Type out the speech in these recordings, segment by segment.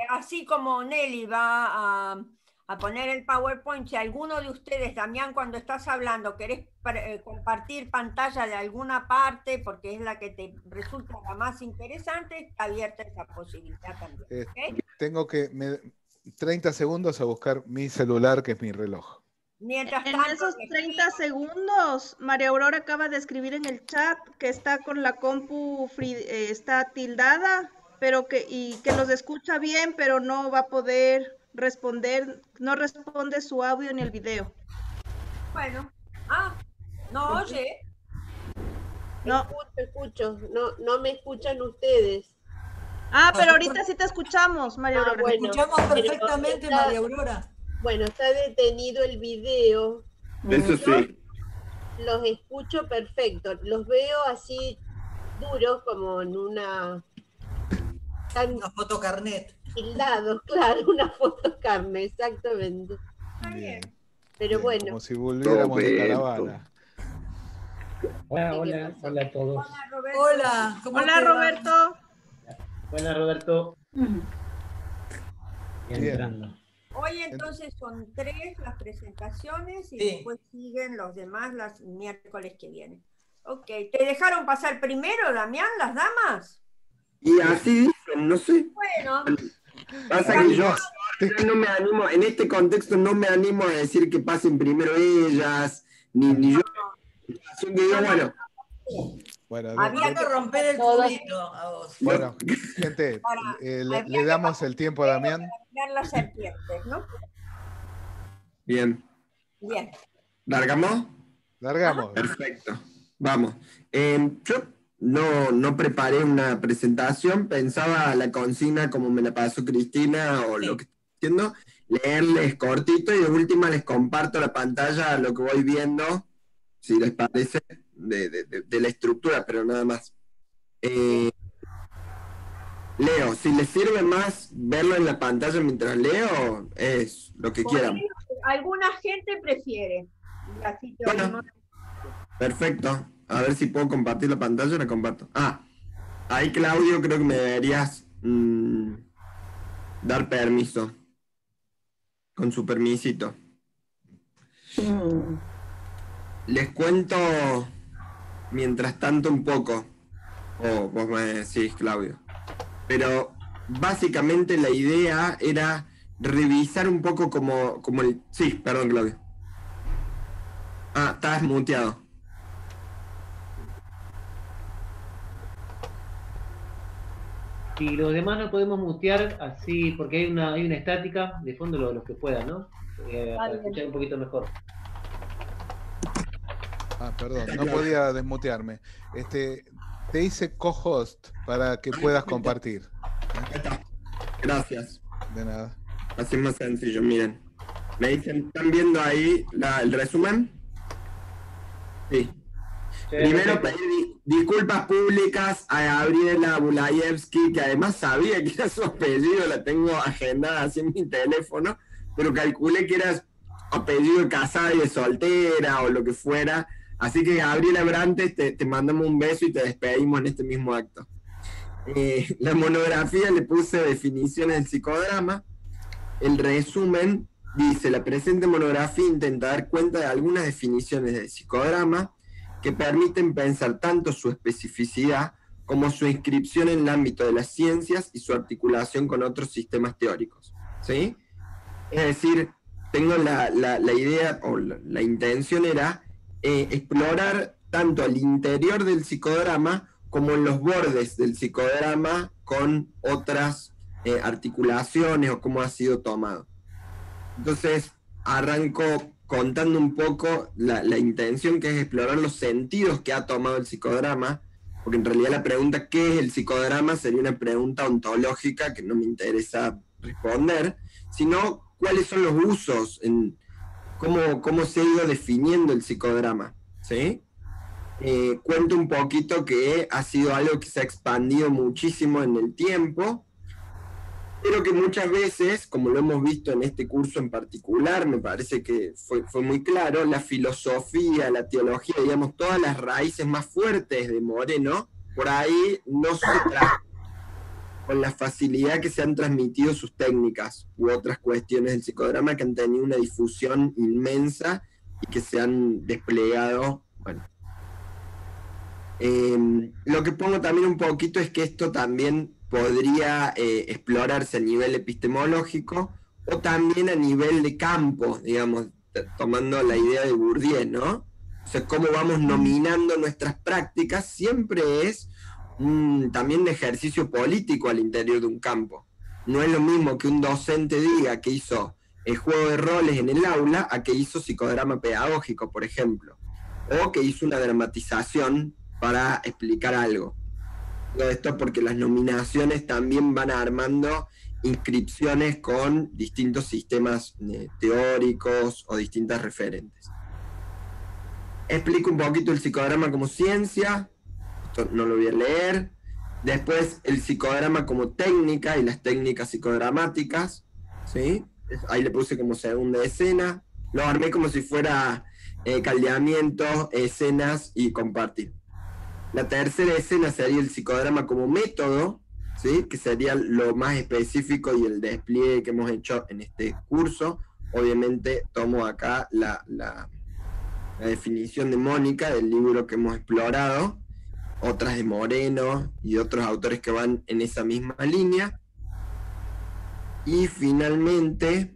Así como Nelly va a poner el PowerPoint, si alguno de ustedes, Damián, cuando estás hablando, querés compartir pantalla de alguna parte, porque es la que te resulta la más interesante, está abierta esa posibilidad también. ¿Okay? Tengo que 30 segundos a buscar mi celular, que es mi reloj. Mientras en tanto, esos 30 segundos, María Aurora acaba de escribir en el chat que está con la compu está tildada, pero que los escucha bien, pero no va a poder responder, no responde su audio ni el video. Bueno, no oye. No. Escucho, no me escuchan ustedes. Pero ahorita sí te escuchamos, María Aurora. Bueno, escuchamos perfectamente, María Aurora. Bueno, está detenido el video. Eso sí. Los escucho perfecto. Los veo así duros, como en una fotocarnet. Hildados, claro, una fotocarnet, exactamente. Bien. Pero Bien, bueno. como si volviéramos de caravana. Hola a todos. Hola, Roberto. Hola, ¿cómo Hola, te va? Roberto. Buenas, Roberto. Entrando. Hoy entonces son 3 las presentaciones y Sí. después siguen los demás los miércoles que vienen. Ok, ¿te dejaron pasar primero, Damián, las damas? Y así dicen, no sé. Bueno. Pasa que yo no me animo, en este contexto no me animo a decir que pasen primero ellas, ni yo. Así que digo, Bueno, Había que romper el cubito a vos. Bueno, gente, le damos el tiempo a Damián. Las serpientes, ¿no? Bien. Bien. ¿Largamos? Largamos. Perfecto. Vamos. Yo no preparé una presentación, pensaba la consigna como me la pasó Cristina o lo que estoy haciendo, leerles cortito y de última les comparto la pantalla, lo que voy viendo, si les parece, de la estructura, pero nada más. Leo, si les sirve más verlo en la pantalla mientras leo, es lo que quieran. Alguna gente prefiere. Así que bueno, perfecto. A ver si puedo compartir la pantalla, la comparto. Ahí Claudio, creo que me deberías dar permiso. Con su permisito. Les cuento mientras tanto un poco. Vos me decís, Claudio. Pero básicamente la idea era revisar un poco como el... Sí, perdón, Claudio. Estás muteado. Y los demás no podemos mutear así, porque hay una estática, de fondo los que puedan, ¿no? Para escuchar un poquito mejor. Perdón, no podía desmutearme. Te hice co-host para que puedas compartir. Gracias. De nada. Así más sencillo, miren. Me dicen, ¿están viendo ahí el resumen? Sí. Primero pedir disculpas públicas a Gabriela Bulayevsky, que además sabía que era su apellido, la tengo agendada así en mi teléfono, pero calculé que era apellido de casada y de soltera o lo que fuera. Así que Gabriela Brantes, te mandamos un beso y te despedimos en este mismo acto. La monografía le puse definiciones del psicodrama. El resumen dice, la presente monografía intenta dar cuenta de algunas definiciones del psicodrama que permiten pensar tanto su especificidad como su inscripción en el ámbito de las ciencias y su articulación con otros sistemas teóricos. ¿Sí? Es decir, tengo la idea, o la intención era explorar tanto al interior del psicodrama como en los bordes del psicodrama con otras articulaciones o cómo ha sido tomado. Entonces, arranco contando un poco la intención, que es explorar los sentidos que ha tomado el psicodrama, porque en realidad la pregunta ¿qué es el psicodrama? Sería una pregunta ontológica que no me interesa responder, sino cuáles son los usos, cómo se ha ido definiendo el psicodrama, ¿sí? Cuento un poquito que ha sido algo que se ha expandido muchísimo en el tiempo, pero que muchas veces, como lo hemos visto en este curso en particular, me parece que fue muy claro, la filosofía, la teología, digamos, todas las raíces más fuertes de Moreno, por ahí no se tratan. con la facilidad que se han transmitido sus técnicas u otras cuestiones del psicodrama que han tenido una difusión inmensa y que se han desplegado. Bueno, lo que pongo también un poquito es que esto también podría explorarse a nivel epistemológico o también a nivel de campo, digamos, tomando la idea de Bourdieu, ¿no? O sea, cómo vamos nominando nuestras prácticas siempre es también un ejercicio político al interior de un campo. No es lo mismo que un docente diga que hizo el juego de roles en el aula a que hizo psicodrama pedagógico, por ejemplo, o que hizo una dramatización para explicar algo. Todo esto porque las nominaciones también van armando inscripciones con distintos sistemas teóricos o distintas referentes. Explico un poquito el psicodrama como ciencia, esto no lo voy a leer. Después el psicodrama como técnica y las técnicas psicodramáticas, ¿sí? Ahí le puse como segunda escena, lo armé como si fuera caldeamiento, escenas y compartir. La tercera escena sería el psicodrama como método, ¿sí? Que sería lo más específico y el despliegue que hemos hecho en este curso. Obviamente tomo acá la definición de Mónica del libro que hemos explorado, otras de Moreno y otros autores que van en esa misma línea. Y finalmente,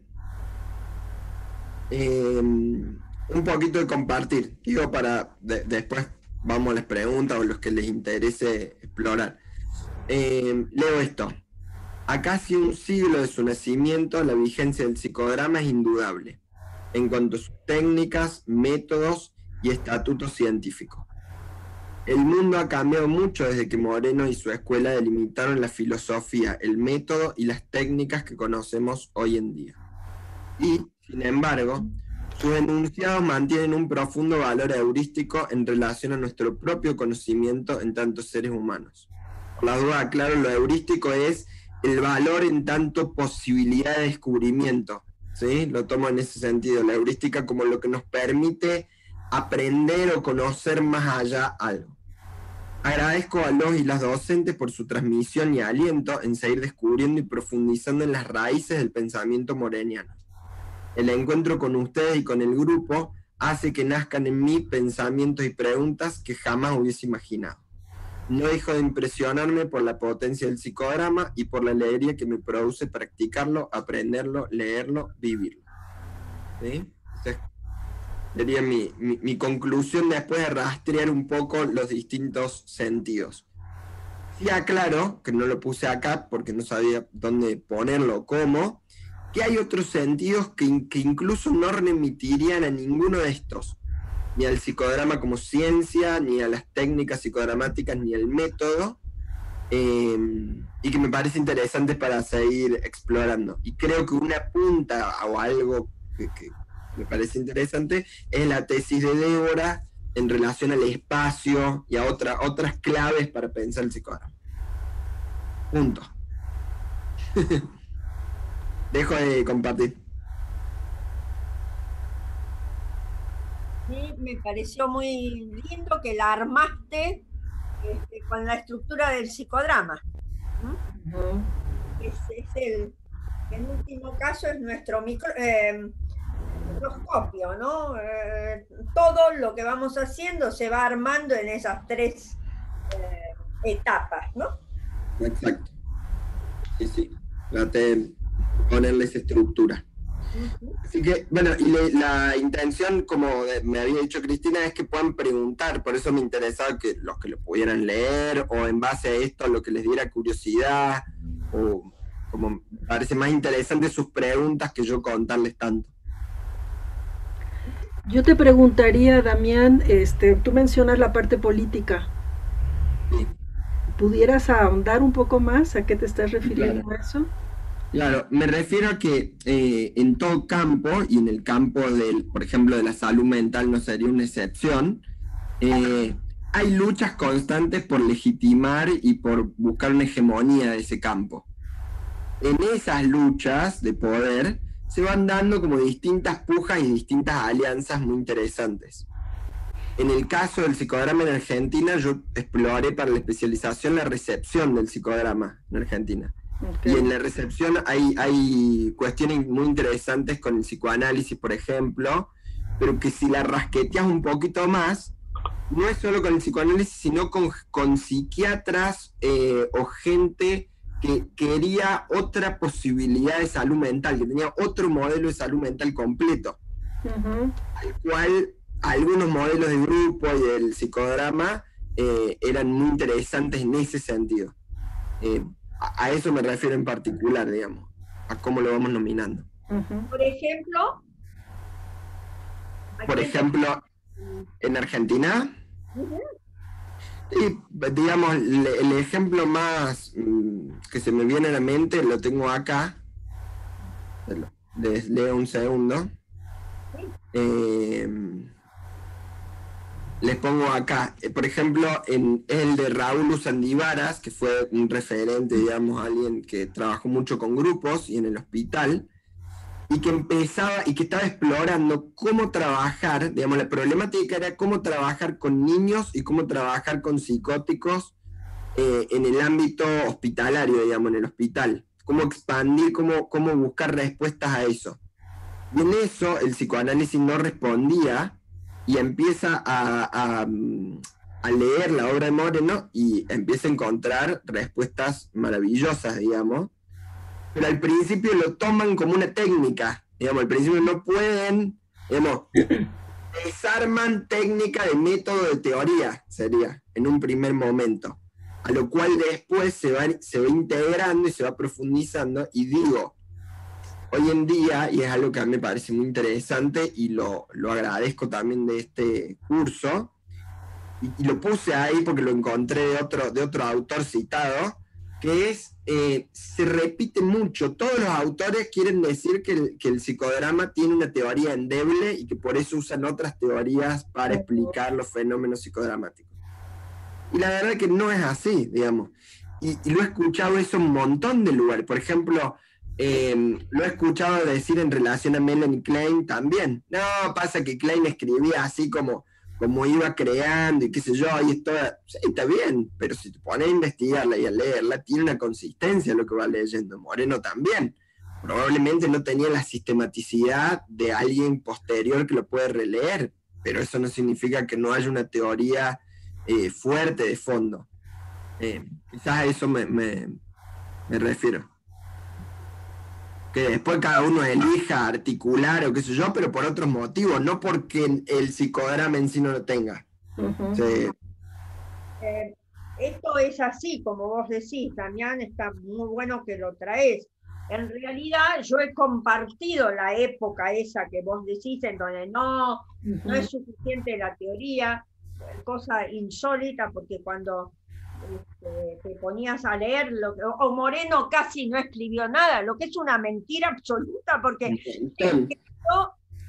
un poquito de compartir, digo, para después vamos a las preguntas o los que les interese explorar. Leo esto. A casi un siglo de su nacimiento, la vigencia del psicodrama es indudable, en cuanto a sus técnicas, métodos y estatutos científicos. El mundo ha cambiado mucho desde que Moreno y su escuela delimitaron la filosofía, el método y las técnicas que conocemos hoy en día. Y, sin embargo, sus enunciados mantienen un profundo valor heurístico en relación a nuestro propio conocimiento en tanto seres humanos. Por la duda, claro, lo heurístico es el valor en tanto posibilidad de descubrimiento, ¿sí? Lo tomo en ese sentido, la heurística como lo que nos permite aprender o conocer más allá algo. Agradezco a los y las docentes por su transmisión y aliento en seguir descubriendo y profundizando en las raíces del pensamiento moreniano. El encuentro con ustedes y con el grupo hace que nazcan en mí pensamientos y preguntas que jamás hubiese imaginado. No dejo de impresionarme por la potencia del psicodrama y por la alegría que me produce practicarlo, aprenderlo, leerlo, vivirlo. ¿Sí? Entonces, sería mi conclusión después de rastrear un poco los distintos sentidos. Sí aclaro, que no lo puse acá porque no sabía dónde ponerlo o cómo, que hay otros sentidos que incluso no remitirían a ninguno de estos, ni al psicodrama como ciencia, ni a las técnicas psicodramáticas, ni al método, y que me parece interesante para seguir explorando. Y creo que una punta o algo que me parece interesante es la tesis de Débora en relación al espacio y a otras claves para pensar el psicodrama. Punto. Dejo de compartir. Sí, me pareció muy lindo que la armaste con la estructura del psicodrama. En último caso es nuestro microscopio, ¿no? Todo lo que vamos haciendo se va armando en esas tres etapas, ¿no? Exacto. Sí, sí. Traté de ponerle esa estructura. Así que, bueno, y la intención, como me había dicho Cristina, es que puedan preguntar, por eso me interesaba que los que lo pudieran leer, o en base a esto, lo que les diera curiosidad, o como me parece más interesante sus preguntas que yo contarles tanto. Yo te preguntaría, Damián, tú mencionas la parte política. Sí. ¿Pudieras ahondar un poco más? ¿A qué te estás refiriendo? Claro. A eso? Claro, me refiero a que en todo campo, y en el campo por ejemplo, de la salud mental no sería una excepción, hay luchas constantes por legitimar y por buscar una hegemonía de ese campo. En esas luchas de poder se van dando como distintas pujas y distintas alianzas muy interesantes. En el caso del psicodrama en Argentina, yo exploré para la especialización la recepción del psicodrama en Argentina. Okay. Y en la recepción hay cuestiones muy interesantes con el psicoanálisis, por ejemplo, pero que si la rasqueteas un poquito más, no es solo con el psicoanálisis, sino con psiquiatras o gente que quería otra posibilidad de salud mental, que tenía otro modelo de salud mental completo, al cual algunos modelos de grupo y del psicodrama eran muy interesantes en ese sentido. A eso me refiero en particular, digamos, a cómo lo vamos nominando. Por ejemplo, en Argentina, y, digamos, el ejemplo más que se me viene a la mente, lo tengo acá, les leo un segundo. Les pongo acá, por ejemplo, el de Raúl Usandivaras, que fue un referente, digamos, alguien que trabajó mucho con grupos y en el hospital, y que estaba explorando cómo trabajar, digamos, la problemática era cómo trabajar con niños y cómo trabajar con psicóticos en el ámbito hospitalario, digamos, en el hospital. Cómo expandir, cómo buscar respuestas a eso. Y en eso el psicoanálisis no respondía y empieza a leer la obra de Moreno y empieza a encontrar respuestas maravillosas, digamos. Pero al principio lo toman como una técnica, digamos, al principio no pueden, digamos, desarman técnica de método de teoría, sería, en un primer momento, a lo cual después se va integrando y se va profundizando, y digo, hoy en día, y es algo que a mí me parece muy interesante, y lo agradezco también de este curso, y lo puse ahí porque lo encontré de otro autor citado, que es, se repite mucho, todos los autores quieren decir que el psicodrama tiene una teoría endeble y que por eso usan otras teorías para explicar los fenómenos psicodramáticos. Y la verdad es que no es así, digamos. Y lo he escuchado eso en un montón de lugares. Por ejemplo, lo he escuchado decir en relación a Melanie Klein también. No, pasa que Klein escribía así como iba creando y qué sé yo, y esto, sí, está bien, pero si te pones a investigarla y a leerla, tiene una consistencia lo que va leyendo. Moreno también. Probablemente no tenía la sistematicidad de alguien posterior que lo puede releer, pero eso no significa que no haya una teoría fuerte de fondo. Quizás a eso me refiero. Que después cada uno elija articular o qué sé yo, pero por otros motivos, no porque el psicodrama en sí no lo tenga. Sí. Esto es así, como vos decís, Damián, está muy bueno que lo traes. En realidad yo he compartido la época esa que vos decís, en donde no es suficiente la teoría, cosa insólita, porque cuando te ponías a leer, o Moreno casi no escribió nada, lo que es una mentira absoluta, porque escribió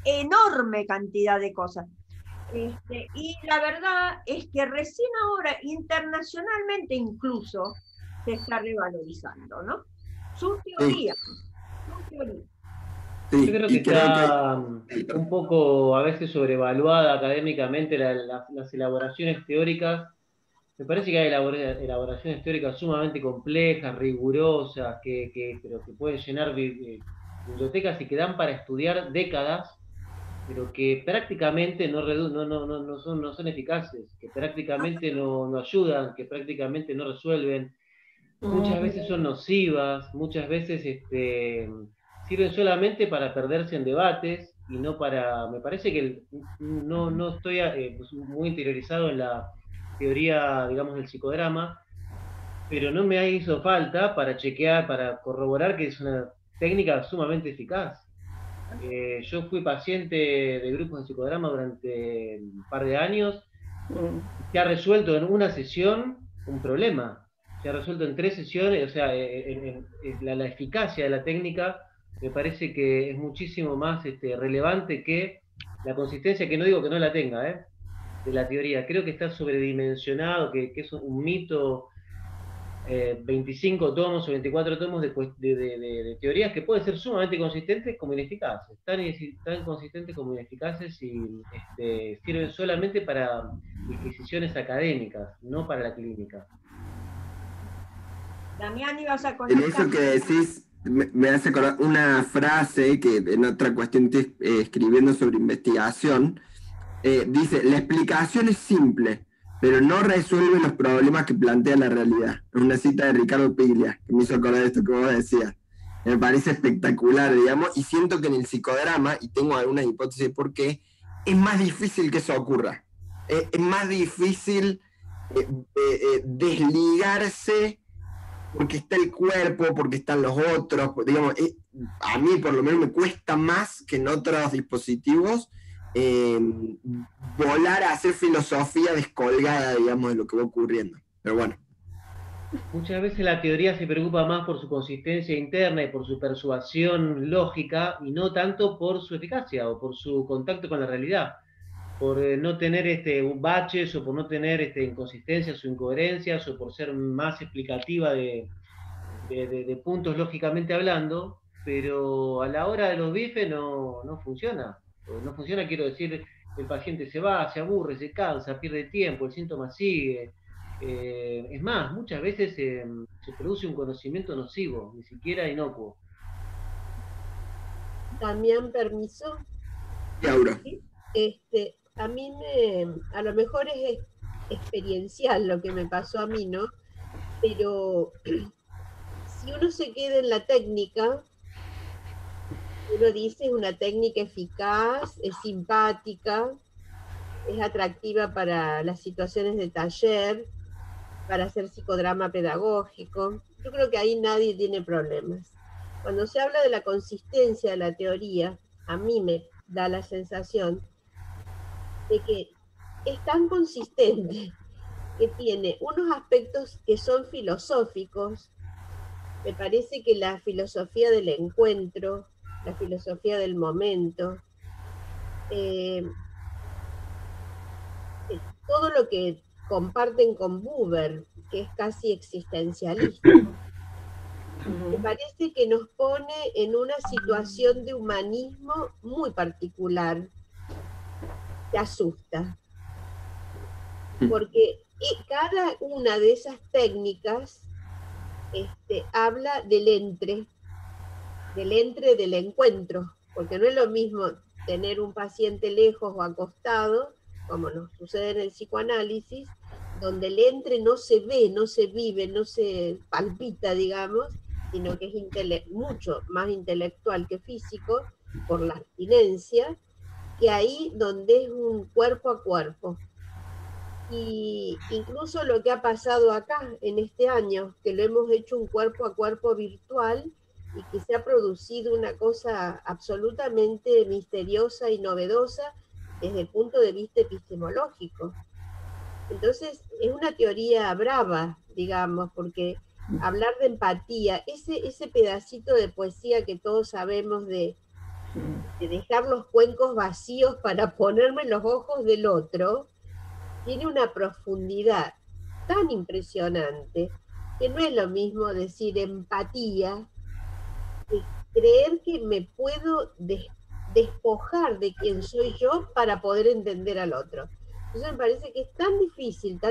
enorme cantidad de cosas. Y la verdad es que recién ahora, internacionalmente incluso, se está revalorizando, ¿no? Su teoría. Sí, yo creo que está un poco a veces sobrevaluada académicamente las elaboraciones teóricas. Me parece que hay elaboraciones teóricas sumamente complejas, rigurosas, pero que pueden llenar bibliotecas y que dan para estudiar décadas, pero que prácticamente no son eficaces, que prácticamente no ayudan, que prácticamente no resuelven. Muchas veces son nocivas, muchas veces sirven solamente para perderse en debates y no para... Me parece que no estoy muy interiorizado en la teoría, digamos, del psicodrama, pero no me hizo falta para chequear, para corroborar que es una técnica sumamente eficaz. Yo fui paciente de grupos de psicodrama durante un par de años, que ha resuelto en una sesión un problema. Se ha resuelto en 3 sesiones, o sea, la eficacia de la técnica me parece que es muchísimo más relevante que la consistencia, que no digo que no la tenga, de la teoría. Creo que está sobredimensionado, que es un mito. 25 tomos o 24 tomos de teorías que pueden ser sumamente consistentes como ineficaces, tan consistentes como ineficaces y sirven solamente para disquisiciones académicas, no para la clínica. Damián, ibas a En conectar. eso que decís, me hace acordar una frase que en otra cuestión estoy escribiendo sobre investigación. Dice, la explicación es simple, pero no resuelve los problemas que plantea la realidad. Es una cita de Ricardo Piglia, que me hizo acordar de esto que vos decías. Me parece espectacular, digamos, y siento que en el psicodrama, y tengo algunas hipótesis de por qué, es más difícil que eso ocurra. Es más difícil desligarse porque está el cuerpo, porque están los otros, digamos, a mí por lo menos me cuesta más que en otros dispositivos volar a hacer filosofía descolgada, digamos, de lo que va ocurriendo. Pero bueno. Muchas veces la teoría se preocupa más por su consistencia interna y por su persuasión lógica, y no tanto por su eficacia o por su contacto con la realidad. Por no tener baches o por no tener inconsistencias o incoherencias o por ser más explicativa de puntos lógicamente hablando, pero a la hora de los bifes no funciona. No funciona, quiero decir, el paciente se va, se aburre, se cansa, pierde tiempo, el síntoma sigue. Es más, muchas veces se produce un conocimiento nocivo, ni siquiera inocuo. También, permiso. Laura. A mí a lo mejor es experiencial lo que me pasó a mí, ¿no? Pero si uno se queda en la técnica, uno dice es una técnica eficaz, es simpática, es atractiva para las situaciones de taller, para hacer psicodrama pedagógico. Yo creo que ahí nadie tiene problemas. Cuando se habla de la consistencia de la teoría, a mí me da la sensación de que es tan consistente que tiene unos aspectos que son filosóficos. Me parece que la filosofía del encuentro, la filosofía del momento, todo lo que comparten con Buber, que es casi existencialista, me parece que nos pone en una situación de humanismo muy particular, que asusta. Porque cada una de esas técnicas habla del del encuentro, porque no es lo mismo tener un paciente lejos o acostado, como nos sucede en el psicoanálisis, donde el entre no se ve, no se vive, no se palpita, digamos, sino que es mucho más intelectual que físico, por la abstinencia, que ahí donde es un cuerpo a cuerpo. Y incluso lo que ha pasado acá en este año, que lo hemos hecho un cuerpo a cuerpo virtual y que se ha producido una cosa absolutamente misteriosa y novedosa desde el punto de vista epistemológico. Entonces es una teoría brava, digamos, porque hablar de empatía, ese pedacito de poesía que todos sabemos de dejar los cuencos vacíos para ponerme en los ojos del otro, tiene una profundidad tan impresionante que no es lo mismo decir empatía que creer que me puedo despojar de quién soy yo para poder entender al otro. Entonces me parece que es tan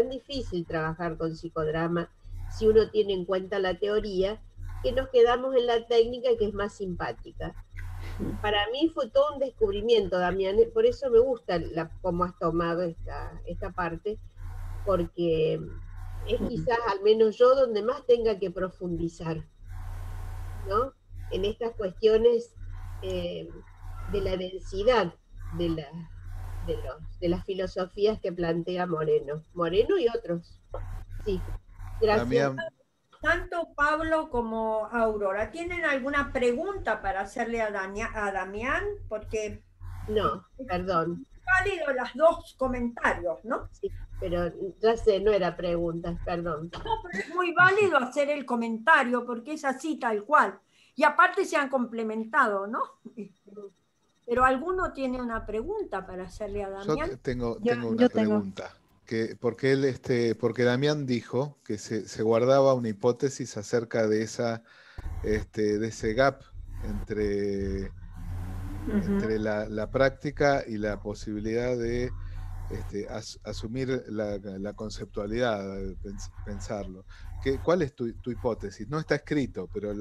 difícil trabajar con psicodrama si uno tiene en cuenta la teoría, que nos quedamos en la técnica que es más simpática. Para mí fue todo un descubrimiento, Damián, por eso me gusta cómo has tomado esta parte, porque es quizás, al menos yo, donde más tenga que profundizar, ¿no? En estas cuestiones de la densidad de las filosofías que plantea Moreno y otros. Sí, gracias. Damián. Tanto Pablo como Aurora, ¿tienen alguna pregunta para hacerle a Damián? Porque... No, perdón. Válido los dos comentarios, ¿no? Sí, pero ya sé, no era pregunta, perdón. No, pero es muy válido hacer el comentario porque es así tal cual. Y aparte se han complementado, ¿no? Pero alguno tiene una pregunta para hacerle a Damián. Yo tengo una pregunta. porque porque Damián dijo que se guardaba una hipótesis acerca de de ese gap entre la práctica y la posibilidad de asumir la conceptualidad, pensarlo. ¿Cuál es tu hipótesis? No está escrito, pero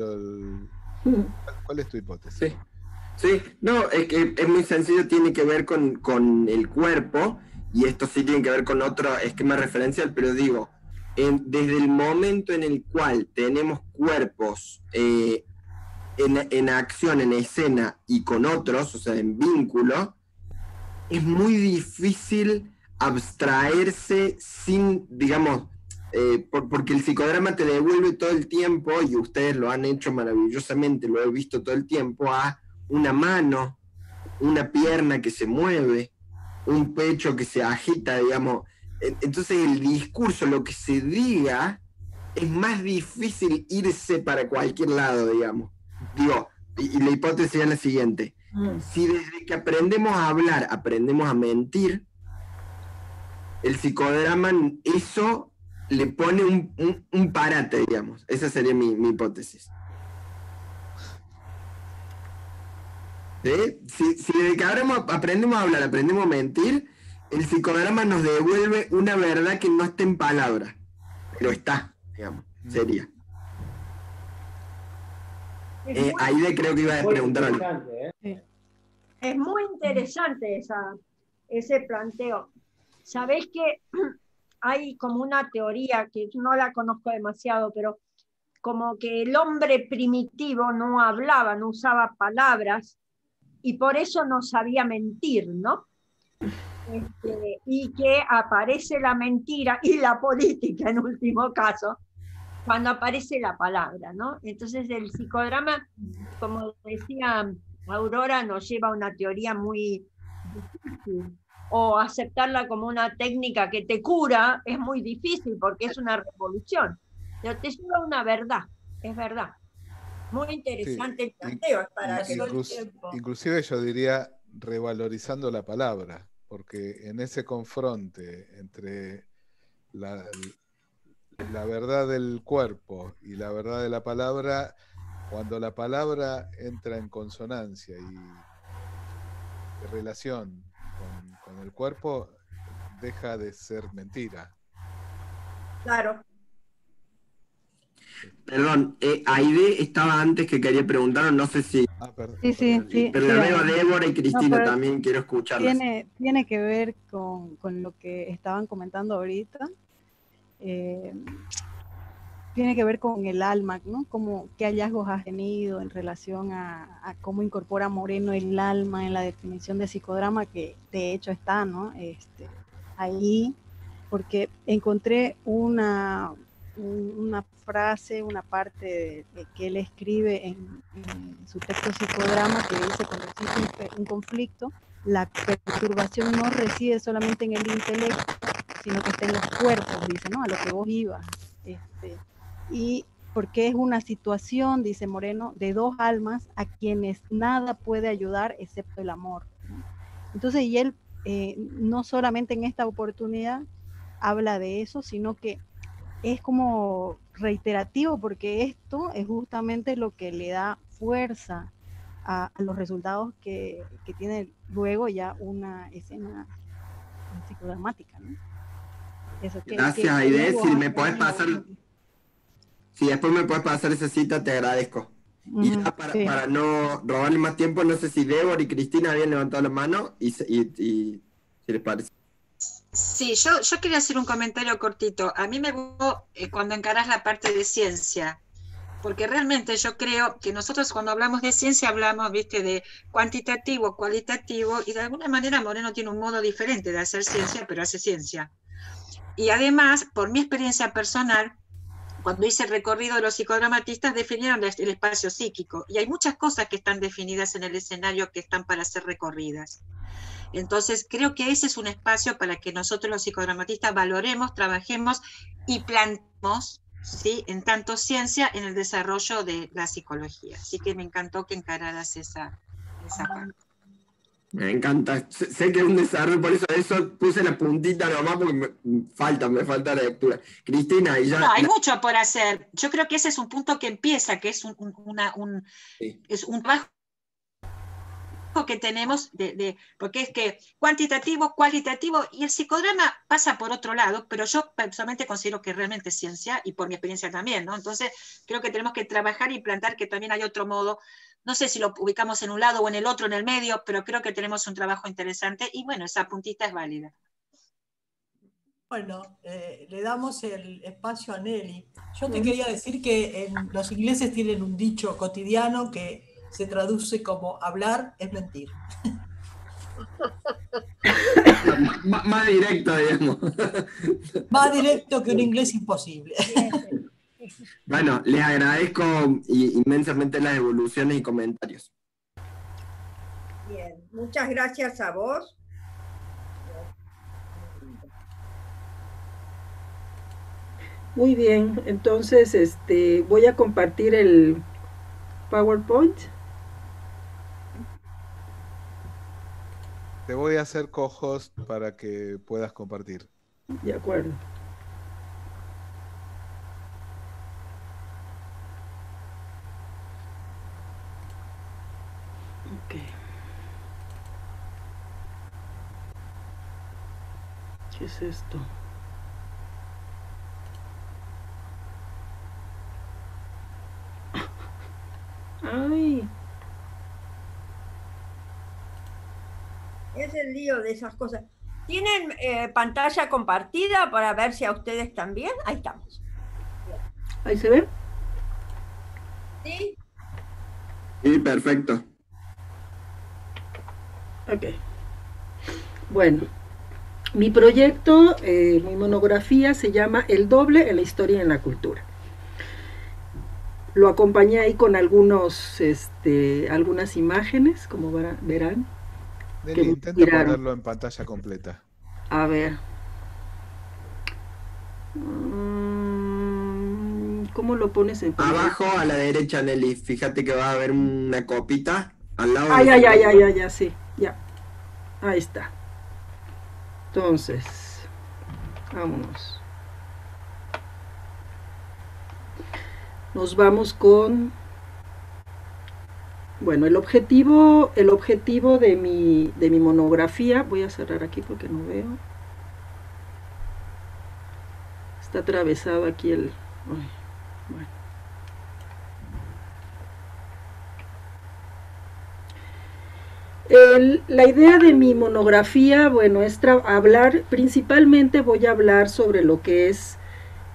¿cuál es tu hipótesis? Sí, no, es que es muy sencillo, tiene que ver con el cuerpo, y esto sí tiene que ver con otro esquema referencial, pero digo, desde el momento en el cual tenemos cuerpos en acción, en escena, y con otros, o sea, en vínculo, es muy difícil abstraerse sin, digamos, porque el psicodrama te devuelve todo el tiempo, y ustedes lo han hecho maravillosamente, lo he visto todo el tiempo, a una mano, una pierna que se mueve, un pecho que se agita, digamos. Entonces el discurso, lo que se diga, es más difícil irse para cualquier lado, digamos. Digo, y la hipótesis es la siguiente. Si desde que aprendemos a hablar, aprendemos a mentir, el psicodrama eso le pone un parate, digamos. Esa sería mi hipótesis. ¿Sí? Si desde que aprendemos a hablar, aprendemos a mentir, el psicodrama nos devuelve una verdad que no está en palabras, pero está, digamos, sería. Aide creo que iba a preguntar algo. Es muy interesante ese planteo. Sabés que hay como una teoría que no la conozco demasiado, pero como que el hombre primitivo no hablaba, no usaba palabras, y por eso no sabía mentir, ¿no? Y que aparece la mentira y la política en último caso, cuando aparece la palabra, ¿no? Entonces el psicodrama, como decía Aurora, nos lleva a una teoría muy difícil, o aceptarla como una técnica que te cura es muy difícil porque es una revolución, pero te lleva a una verdad, es verdad. Muy interesante el planteo, es para que todo el tiempo. Inclusive yo diría revalorizando la palabra, porque en ese confronte entre la verdad del cuerpo y la verdad de la palabra, cuando la palabra entra en consonancia y relación con el cuerpo, deja de ser mentira. Claro. Perdón, Aide estaba antes que quería preguntar, no sé si... Sí. Pero la veo a Débora y Cristina, también quiero escucharlas. Tiene que ver con lo que estaban comentando ahorita. Tiene que ver con el alma, ¿no? ¿Qué hallazgos has tenido en relación a cómo incorpora Moreno el alma en la definición de psicodrama, que de hecho está, ¿no? Ahí, porque encontré una frase, una parte de que él escribe en su texto Psicodrama, que dice: cuando existe un conflicto, la perturbación no reside solamente en el intelecto, sino que está en los cuerpos, dice, ¿no? A lo que vos ibas. Y porque es una situación, dice Moreno, de dos almas a quienes nada puede ayudar excepto el amor, ¿no? Entonces, y él no solamente en esta oportunidad habla de eso, sino que es como reiterativo, porque esto es justamente lo que le da fuerza a los resultados que tiene luego ya una escena psicodramática, ¿no? Gracias, Aide. Si me puedes pasar... Si después me puedes pasar esa cita, te agradezco. Y ya para no robarle más tiempo, no sé si Débora y Cristina habían levantado la mano y si les parece. Sí, yo quería hacer un comentario cortito. A mí me gustó cuando encarás la parte de ciencia, porque realmente yo creo que nosotros cuando hablamos de ciencia hablamos, viste, de cuantitativo, cualitativo, y de alguna manera Moreno tiene un modo diferente de hacer ciencia, pero hace ciencia. Y además, por mi experiencia personal, cuando hice el recorrido de los psicodramatistas, definieron el espacio psíquico, y hay muchas cosas que están definidas en el escenario que están para ser recorridas. Entonces, creo que ese es un espacio para que nosotros los psicodramatistas valoremos, trabajemos y plantemos, ¿sí?, en tanto ciencia, en el desarrollo de la psicología. Así que me encantó que encararas esa parte. Me encanta. Sé que es un desarrollo, por eso puse la puntita nomás porque me falta la lectura. Cristina, y ya. No, hay mucho por hacer. Yo creo que ese es un punto que empieza, que es es un trabajo que tenemos, porque es que cuantitativo, cualitativo, y el psicodrama pasa por otro lado, pero yo personalmente considero que realmente es ciencia, y por mi experiencia también, ¿no? Entonces, creo que tenemos que trabajar y plantear que también hay otro modo. No sé si lo ubicamos en un lado o en el otro, en el medio, pero creo que tenemos un trabajo interesante, y bueno, esa puntita es válida. Bueno, le damos el espacio a Nelly. Yo te quería decir que los ingleses tienen un dicho cotidiano que se traduce como hablar es mentir. Más directo, digamos. Más directo que un inglés imposible. Bueno, les agradezco inmensamente las evoluciones y comentarios. Bien, muchas gracias a vos. Muy bien, entonces voy a compartir el PowerPoint. Te voy a hacer co-host para que puedas compartir. De acuerdo. Ok. ¿Qué es esto? Ay. Es el lío de esas cosas. ¿Tienen pantalla compartida para ver si a ustedes también? Ahí estamos. ¿Ahí se ve? ¿Sí? Sí, perfecto. Ok. Bueno, mi proyecto, mi monografía se llama El doble en la historia y en la cultura. Lo acompañé ahí con algunas imágenes, como verán. Nelly, intenta ponerlo en pantalla completa. A ver. ¿Cómo lo pones en pantalla? Abajo a la derecha, Nelly, fíjate que va a haber una copita al lado. Ya, sí, ya. Ahí está. Entonces, vámonos. Nos vamos con... Bueno, el objetivo de mi monografía, voy a cerrar aquí porque no veo. Está atravesado aquí el... Ay, bueno. La idea de mi monografía, bueno, es principalmente voy a hablar sobre lo que es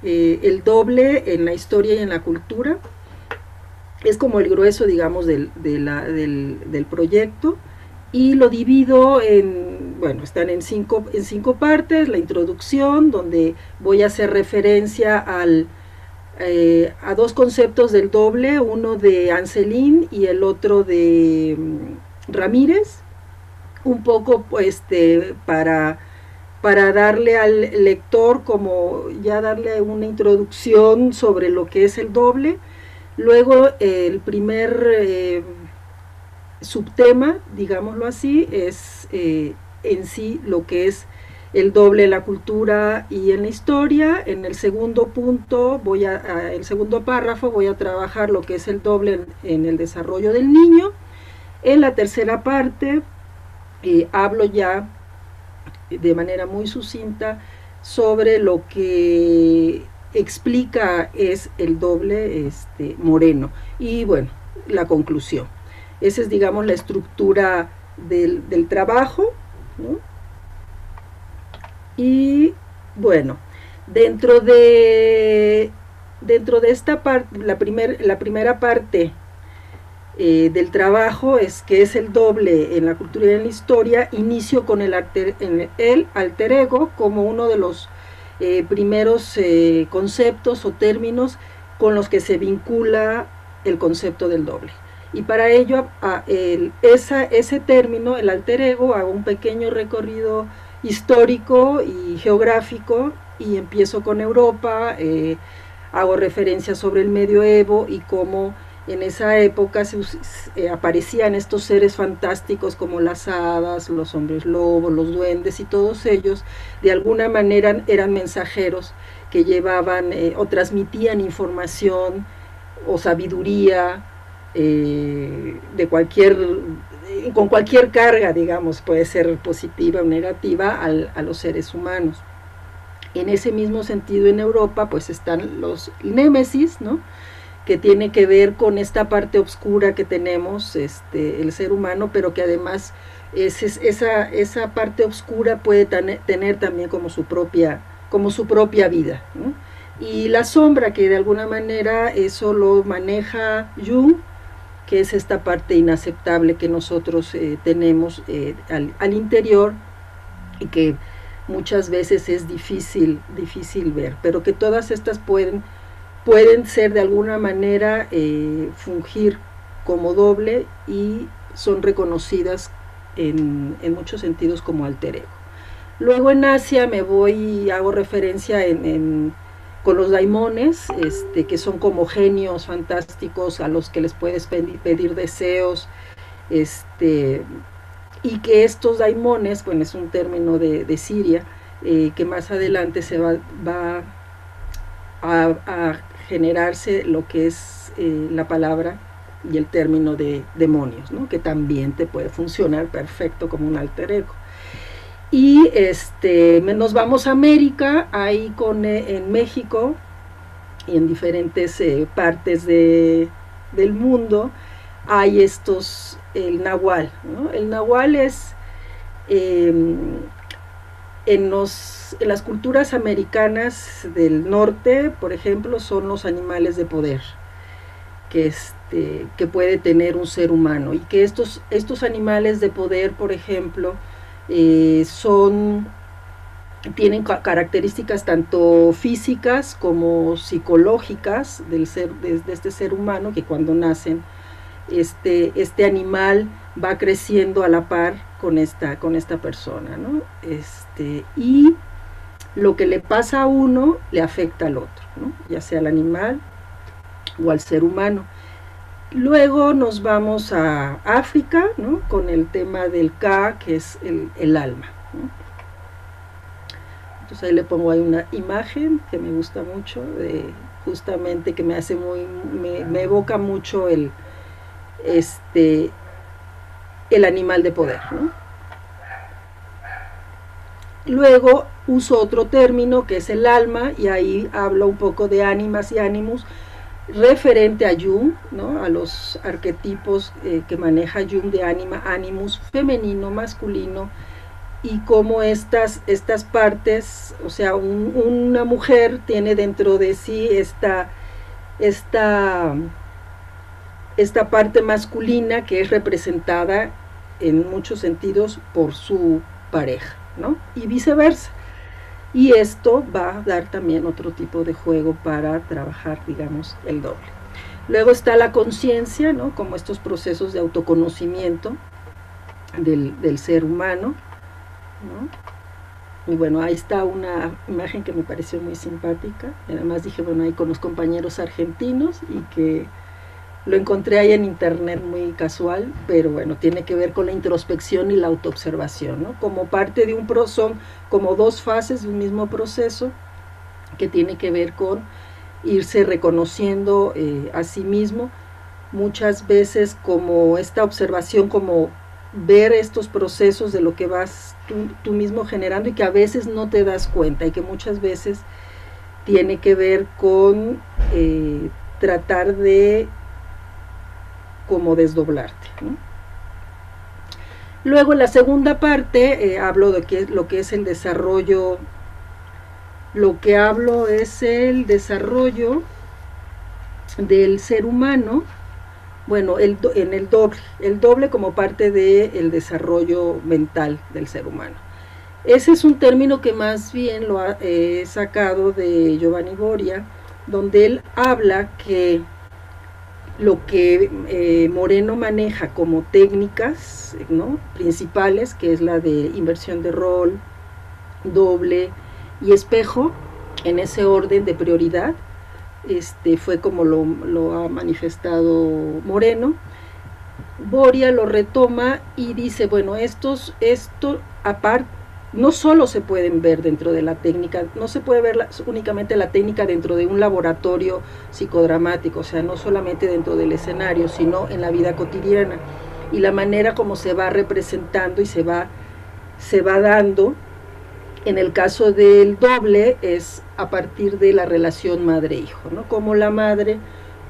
el doble en la historia y en la cultura. Es como el grueso, digamos, del proyecto, y lo divido están en cinco partes. La introducción, donde voy a hacer referencia a dos conceptos del doble, uno de Anselin y el otro de Ramírez, un poco para darle al lector, darle una introducción sobre lo que es el doble. Luego el primer subtema, digámoslo así, es en sí lo que es el doble en la cultura y en la historia. En el segundo punto, el segundo párrafo, voy a trabajar lo que es el doble en el desarrollo del niño. En la tercera parte hablo ya de manera muy sucinta sobre lo que explica es el doble moreno, y bueno, la conclusión. Esa es, digamos, la estructura del trabajo, ¿no? Y bueno, dentro de esta parte, la primera parte del trabajo que es el doble en la cultura y en la historia, inicio con el alter ego como uno de los primeros conceptos o términos con los que se vincula el concepto del doble. Y para ello, ese término, el alter ego, hago un pequeño recorrido histórico y geográfico, y empiezo con Europa, hago referencia sobre el medioevo y cómo en esa época aparecían estos seres fantásticos como las hadas, los hombres lobos, los duendes, y todos ellos de alguna manera eran mensajeros que llevaban o transmitían información o sabiduría con cualquier carga, digamos, puede ser positiva o negativa, a los seres humanos. En ese mismo sentido, en Europa pues están los némesis, ¿no?, que tiene que ver con esta parte oscura que tenemos el ser humano, pero que además esa parte oscura puede tener también como su propia vida, ¿no? Y la sombra, que de alguna manera eso lo maneja Jung, que es esta parte inaceptable que nosotros tenemos al interior, y que muchas veces es difícil ver, pero que todas estas pueden ser de alguna manera fungir como doble, y son reconocidas en muchos sentidos como alter ego. Luego en Asia me voy y hago referencia con los daimones, que son como genios fantásticos a los que les puedes pedir deseos, y que estos daimones, bueno, es un término de Siria, que más adelante se va a generarse lo que es la palabra y el término de demonios, ¿no?, que también te puede funcionar perfecto como un alter ego. Y nos vamos a América, ahí en México y en diferentes partes del mundo hay el nahual, ¿no? El nahual es en las culturas americanas del norte, por ejemplo, son los animales de poder que puede tener un ser humano, y que estos animales de poder, por ejemplo, tienen características tanto físicas como psicológicas de este ser humano, que cuando nacen este animal va creciendo a la par con esta persona, ¿no? Y lo que le pasa a uno le afecta al otro, ¿no?, ya sea al animal o al ser humano. Luego nos vamos a África, ¿no?, con el tema del Ka, que es el alma, ¿no? Entonces ahí le pongo ahí una imagen que me gusta mucho, justamente que me hace me evoca mucho el animal de poder, ¿no? Luego uso otro término que es el alma, y ahí hablo un poco de ánimas y ánimus, referente a Jung, ¿no?, a los arquetipos que maneja Jung de ánima, ánimus, femenino, masculino, y cómo estas partes, o sea, una mujer tiene dentro de sí esta parte masculina que es representada en muchos sentidos por su pareja, ¿no?, y viceversa. Y esto va a dar también otro tipo de juego para trabajar, digamos, el doble. Luego está la conciencia, ¿no?, como estos procesos de autoconocimiento del ser humano, ¿no? Y bueno, ahí está una imagen que me pareció muy simpática. Además dije, bueno, ahí con los compañeros argentinos, y que lo encontré ahí en internet muy casual, pero bueno, tiene que ver con la introspección y la autoobservación, ¿no? Como parte de son como dos fases de un mismo proceso que tiene que ver con irse reconociendo a sí mismo, muchas veces como esta observación, como ver estos procesos de lo que vas tú mismo generando, y que a veces no te das cuenta, y que muchas veces tiene que ver con tratar de como desdoblarte, ¿no? Luego en la segunda parte hablo de lo que es el desarrollo. Lo que hablo es el desarrollo del ser humano, bueno, en el doble como parte del desarrollo mental del ser humano. Ese es un término que más bien lo he sacado de Giovanni Boria, donde él habla que lo que Moreno maneja como técnicas, ¿no?, principales, que es la de inversión de rol, doble y espejo, en ese orden de prioridad, fue como lo ha manifestado Moreno. Boria lo retoma y dice, bueno, esto aparte, no solo se pueden ver dentro de la técnica, no se puede ver únicamente la técnica dentro de un laboratorio psicodramático, o sea, no solamente dentro del escenario, sino en la vida cotidiana, y la manera como se va representando y se va dando. En el caso del doble es a partir de la relación madre-hijo, ¿no? Como la madre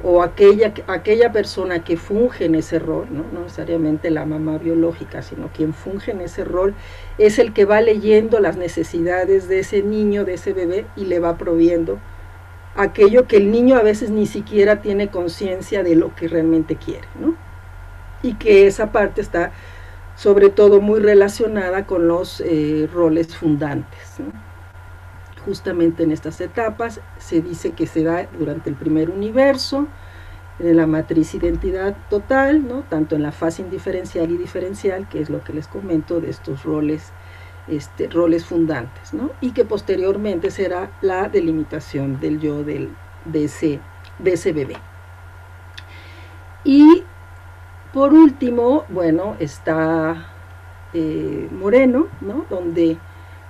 o aquella persona que funge en ese rol, no necesariamente la mamá biológica, sino quien funge en ese rol, es el que va leyendo las necesidades de ese niño, de ese bebé, y le va proviendo aquello que el niño a veces ni siquiera tiene conciencia de lo que realmente quiere, ¿no? Y que esa parte está sobre todo muy relacionada con los roles fundantes, ¿no? Justamente en estas etapas se dice que se da durante el primer universo, en la matriz identidad total, ¿no? Tanto en la fase indiferencial y diferencial, que es lo que les comento de estos roles, roles fundantes, ¿no? Y que posteriormente será la delimitación del yo de ese bebé. Y por último, bueno, está Moreno, ¿no? Donde,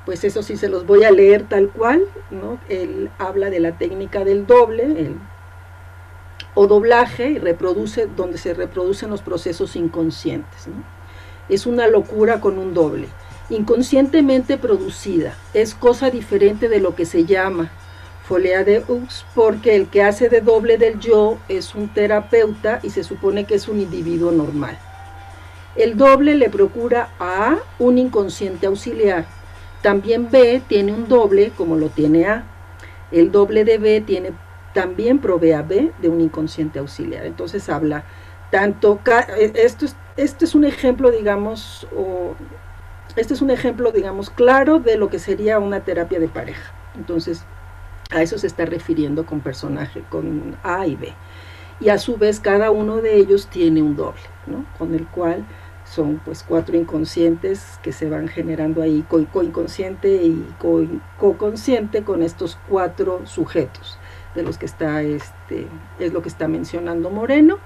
pues eso sí se los voy a leer tal cual, ¿no? Él habla de la técnica del doble, o doblaje, y donde se reproducen los procesos inconscientes, ¿no? Es una locura con un doble, inconscientemente producida, es cosa diferente de lo que se llama Folia de Ux, porque el que hace de doble del yo es un terapeuta y se supone que es un individuo normal. El doble le procura a un inconsciente auxiliar. También B tiene un doble como lo tiene A. El doble de B también provee a B de un inconsciente auxiliar. Entonces habla tanto, esto es un ejemplo, digamos, claro de lo que sería una terapia de pareja. Entonces, a eso se está refiriendo con personaje, con A y B. Y a su vez cada uno de ellos tiene un doble, ¿no? Con el cual son pues 4 inconscientes que se van generando ahí, coinconsciente y coconsciente, con estos 4 sujetos de los que está, es lo que está mencionando Moreno.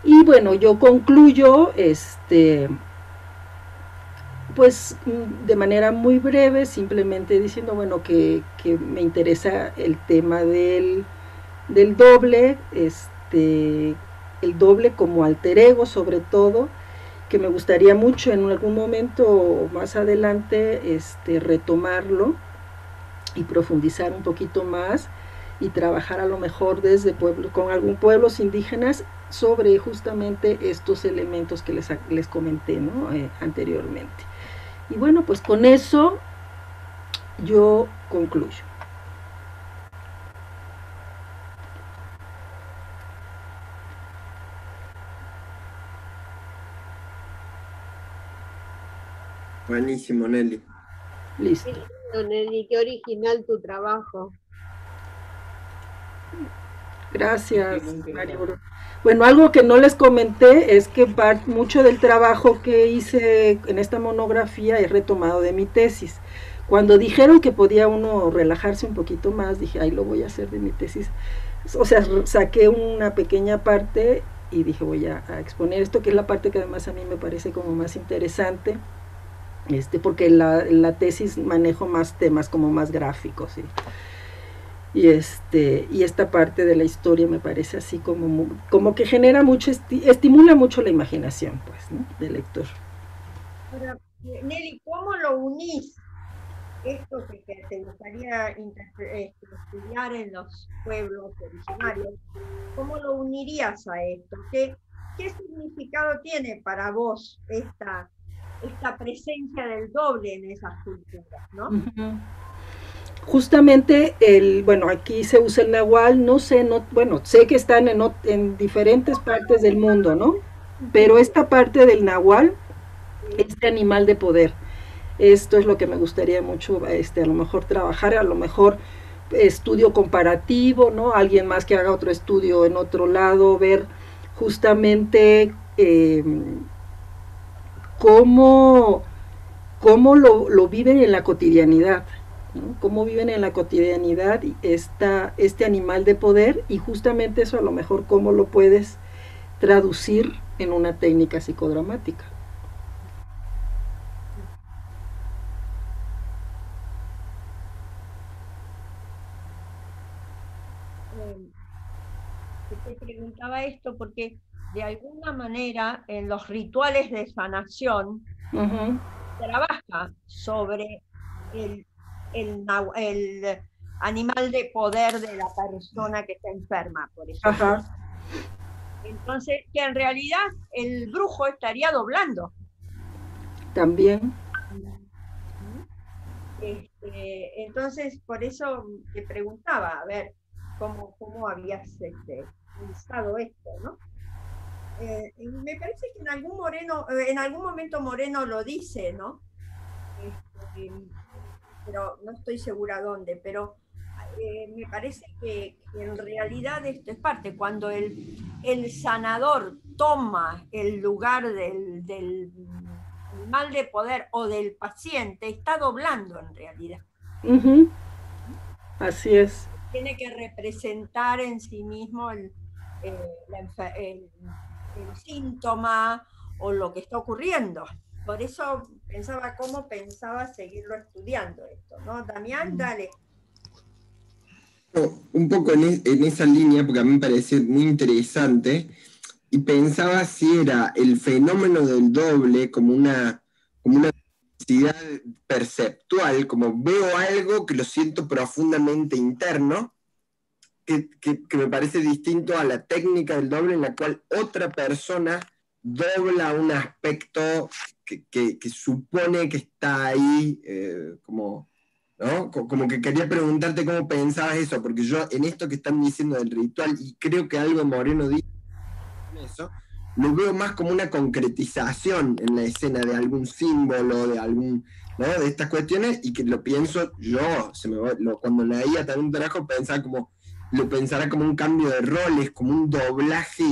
Y bueno, yo concluyo, pues de manera muy breve, simplemente diciendo, bueno, que me interesa el tema del doble, el doble como alter ego sobre todo, que me gustaría mucho en algún momento más adelante retomarlo y profundizar un poquito más y trabajar a lo mejor desde con algún pueblos indígenas sobre justamente estos elementos que les comenté, ¿no? Anteriormente. Y bueno, pues con eso yo concluyo. Buenísimo, Nelly. Listo. Nelly, qué original tu trabajo. Gracias, María Aurora. Bueno, algo que no les comenté es que mucho del trabajo que hice en esta monografía es retomado de mi tesis. Cuando dijeron que podía uno relajarse un poquito más, dije, ay, lo voy a hacer de mi tesis. O sea, saqué una pequeña parte y dije, voy a exponer esto, que es la parte que además a mí me parece como más interesante, porque en la tesis manejo más temas como más gráficos, ¿sí? Y esta parte de la historia me parece así como que genera mucho, estimula mucho la imaginación, pues, ¿no? Del lector. Ahora, Nelly, ¿cómo lo unís esto que te gustaría estudiar en los pueblos originarios? ¿Cómo lo unirías a esto? ¿Qué significado tiene para vos esta presencia del doble en esas culturas, ¿no? Uh-huh. Justamente bueno, aquí se usa el nahual, sé que están en diferentes partes del mundo, ¿no? Pero esta parte del nahual, este animal de poder, esto es lo que me gustaría mucho, a lo mejor trabajar, a lo mejor estudio comparativo, ¿no? Alguien más que haga otro estudio en otro lado, ver justamente cómo lo viven en la cotidianidad. ¿no? Cómo viven en la cotidianidad este animal de poder, y justamente eso a lo mejor cómo lo puedes traducir en una técnica psicodramática. Te preguntaba esto porque de alguna manera en los rituales de sanación trabaja sobre el animal de poder de la persona que está enferma, por ejemplo. Entonces, que en realidad el brujo estaría doblando. También. Entonces, por eso te preguntaba, a ver, cómo habías pensado esto, ¿no? Me parece que en algún momento Moreno lo dice, ¿no? Pero no estoy segura dónde, pero me parece que en realidad esto es parte, cuando el sanador toma el lugar del mal de poder o del paciente, está doblando en realidad. Así es. Tiene que representar en sí mismo el síntoma o lo que está ocurriendo. Por eso pensaba cómo pensaba seguirlo estudiando esto, ¿no? Damián, dale. Un poco en esa línea, porque a mí me pareció muy interesante, y pensaba si era el fenómeno del doble como una necesidad perceptual, como veo algo que lo siento profundamente interno, que me parece distinto a la técnica del doble en la cual otra persona dobla un aspecto que supone que está ahí, como, ¿no? Como que quería preguntarte cómo pensabas eso, porque yo en esto que están diciendo del ritual, y creo que algo Moreno dice eso, lo veo más como una concretización en la escena de algún símbolo, de algún, ¿no? De estas cuestiones, y que lo pienso yo, cuando leía también un trabajo lo pensara como un cambio de roles, como un doblaje,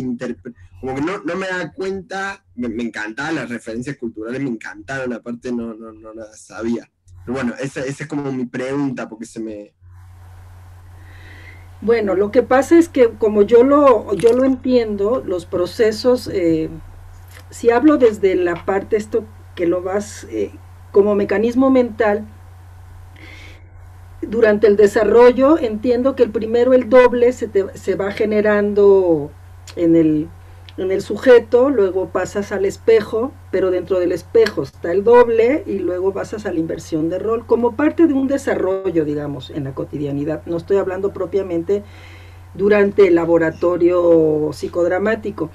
como que no me da cuenta, me encantaban las referencias culturales, me encantaron, aparte no las sabía. Pero bueno, esa es como mi pregunta, porque se me... Bueno, lo que pasa es que como yo lo entiendo, los procesos, si hablo desde la parte esto que lo vas como mecanismo mental, durante el desarrollo entiendo que primero el doble se va generando en el sujeto, luego pasas al espejo, pero dentro del espejo está el doble y luego pasas a la inversión de rol, como parte de un desarrollo, digamos, en la cotidianidad. No estoy hablando propiamente durante el laboratorio psicodramático.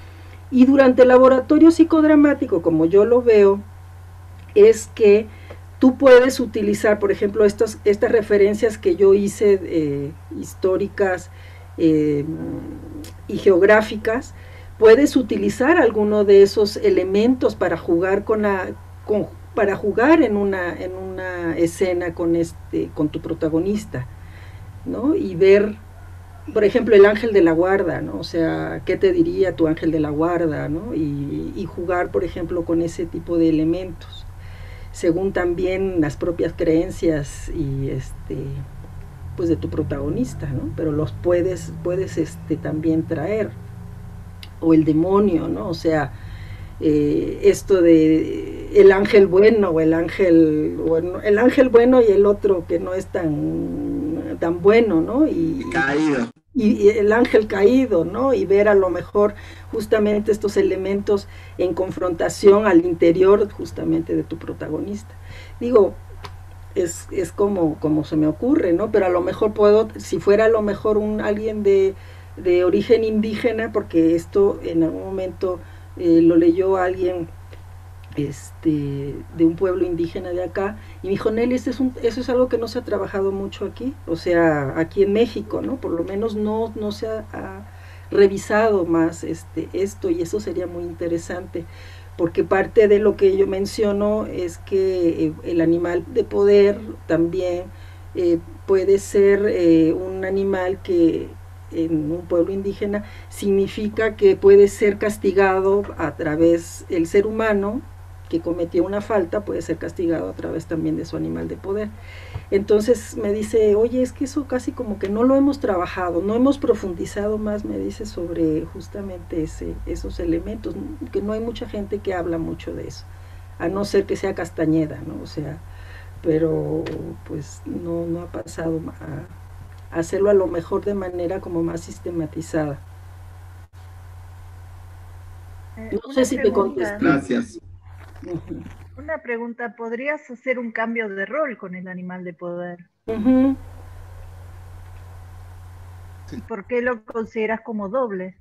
Y durante el laboratorio psicodramático, como yo lo veo, es que tú puedes utilizar, por ejemplo, estas referencias que yo hice históricas y geográficas, puedes utilizar alguno de esos elementos para jugar para jugar en una escena con tu protagonista, ¿no? Y ver, por ejemplo, el ángel de la guarda, ¿no? O sea, ¿qué te diría tu ángel de la guarda, ¿no? Y jugar, por ejemplo, con ese tipo de elementos, según también las propias creencias y pues de tu protagonista, ¿no? Pero los puedes también traer, o el demonio, ¿no? O sea, esto de el ángel bueno o el ángel bueno y el otro que no es tan bueno, ¿no? Caído. Y el ángel caído, ¿no? Y ver a lo mejor justamente estos elementos en confrontación al interior justamente de tu protagonista. Digo, es como se me ocurre, ¿no? Pero a lo mejor si fuera a lo mejor alguien de origen indígena, porque esto en algún momento lo leyó alguien de un pueblo indígena de acá, y me dijo, Nelly, eso es algo que no se ha trabajado mucho aquí, o sea, aquí en México, ¿no? Por lo menos no se ha revisado más esto, y eso sería muy interesante, porque parte de lo que yo menciono es que el animal de poder también puede ser un animal que en un pueblo indígena significa que puede ser castigado a través del ser humano, que cometió una falta puede ser castigado a través también de su animal de poder. Entonces me dice, oye, es que eso casi como que no lo hemos trabajado, no hemos profundizado más, me dice, sobre justamente esos elementos, que no hay mucha gente que habla mucho de eso, a no ser que sea Castañeda, ¿no? O sea, pero pues no ha pasado a hacerlo a lo mejor de manera como más sistematizada. No sé si te contesté. Gracias. Una pregunta, ¿podrías hacer un cambio de rol con el animal de poder? Sí. ¿Por qué lo consideras como doble?